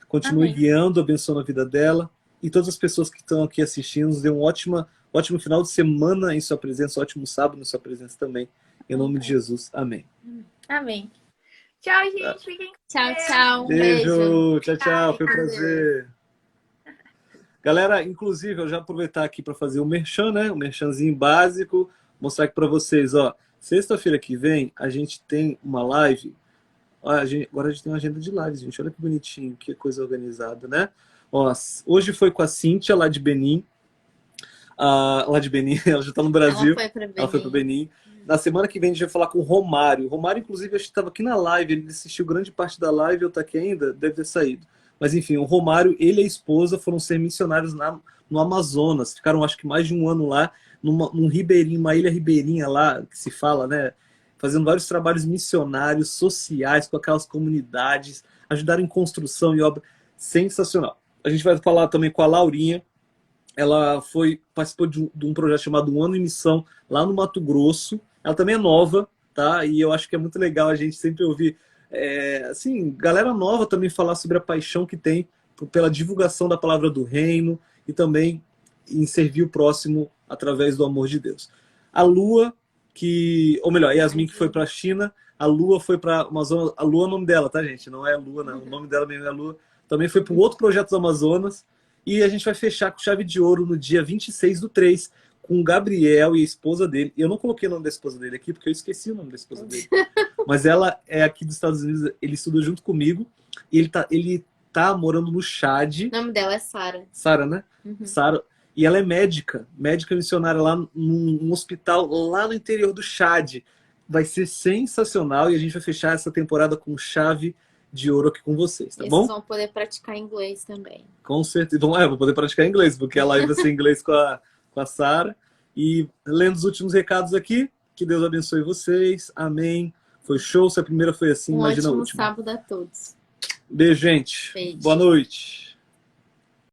Continue guiando, abençoando a vida dela, e todas as pessoas que estão aqui assistindo, nos dê um ótimo final de semana em sua presença, um ótimo sábado em sua presença também. Em nome de Jesus. Amém. Amém. Tchau, gente. Fiquem com Tchau, Deus. tchau. Um Beijo, tchau, tchau. Ai, Foi um meu prazer. Galera, inclusive, eu já aproveitar aqui para fazer um merchan, né? Um merchanzinho básico, mostrar aqui para vocês, ó. Sexta-feira que vem, a gente tem uma live. Ó, agora a gente tem uma agenda de lives, gente. Olha que bonitinho, que coisa organizada, né? Ó, hoje foi com a Cíntia, lá de Benim. Lá de Benim, ela já está no Brasil. Ela foi para Benim. Na semana que vem a gente vai falar com o Romário. O Romário, inclusive, acho que estava aqui na live. Ele assistiu grande parte da live, eu tô aqui ainda, deve ter saído. Mas enfim, o Romário, ele e a esposa foram ser missionários no Amazonas. Ficaram, acho que, mais de um ano lá, num ribeirinho, uma ilha ribeirinha lá, que se fala, né? Fazendo vários trabalhos missionários, sociais, com aquelas comunidades, ajudaram em construção e obra. Sensacional. A gente vai falar também com a Laurinha. Ela participou de um projeto chamado Um Ano em Missão, lá no Mato Grosso. Ela também é nova, tá? E eu acho que é muito legal a gente sempre ouvir, assim, galera nova também falar sobre a paixão que tem pela divulgação da palavra do reino e também em servir o próximo através do amor de Deus. A Lua, ou melhor, a Yasmin, que foi para a China, a Lua foi para a Amazonas. A Lua é o nome dela, tá, gente? Não é a Lua, não. O nome dela mesmo é a Lua. Também foi para um outro projeto do Amazonas. E a gente vai fechar com chave de ouro no dia 26/3, com o Gabriel e a esposa dele. Eu não coloquei o nome da esposa dele aqui, porque eu esqueci o nome da esposa dele. Mas ela é aqui dos Estados Unidos, ele estudou junto comigo. E ele tá morando no Chad. O nome dela é Sara. Sara, né? Uhum. Sara. E ela é médica missionária lá num hospital lá no interior do Chad. Vai ser sensacional e a gente vai fechar essa temporada com chave de ouro aqui com vocês, tá bom? Vocês vão poder praticar inglês também. Com certeza. Bom, vou poder praticar inglês, porque a live vai ser em inglês com a Sara. E lendo os últimos recados aqui, que Deus abençoe vocês. Amém. Foi show. Se a primeira foi assim, imagina a ótimo última. sábado a todos. Beijo, gente. Beijo. Boa noite.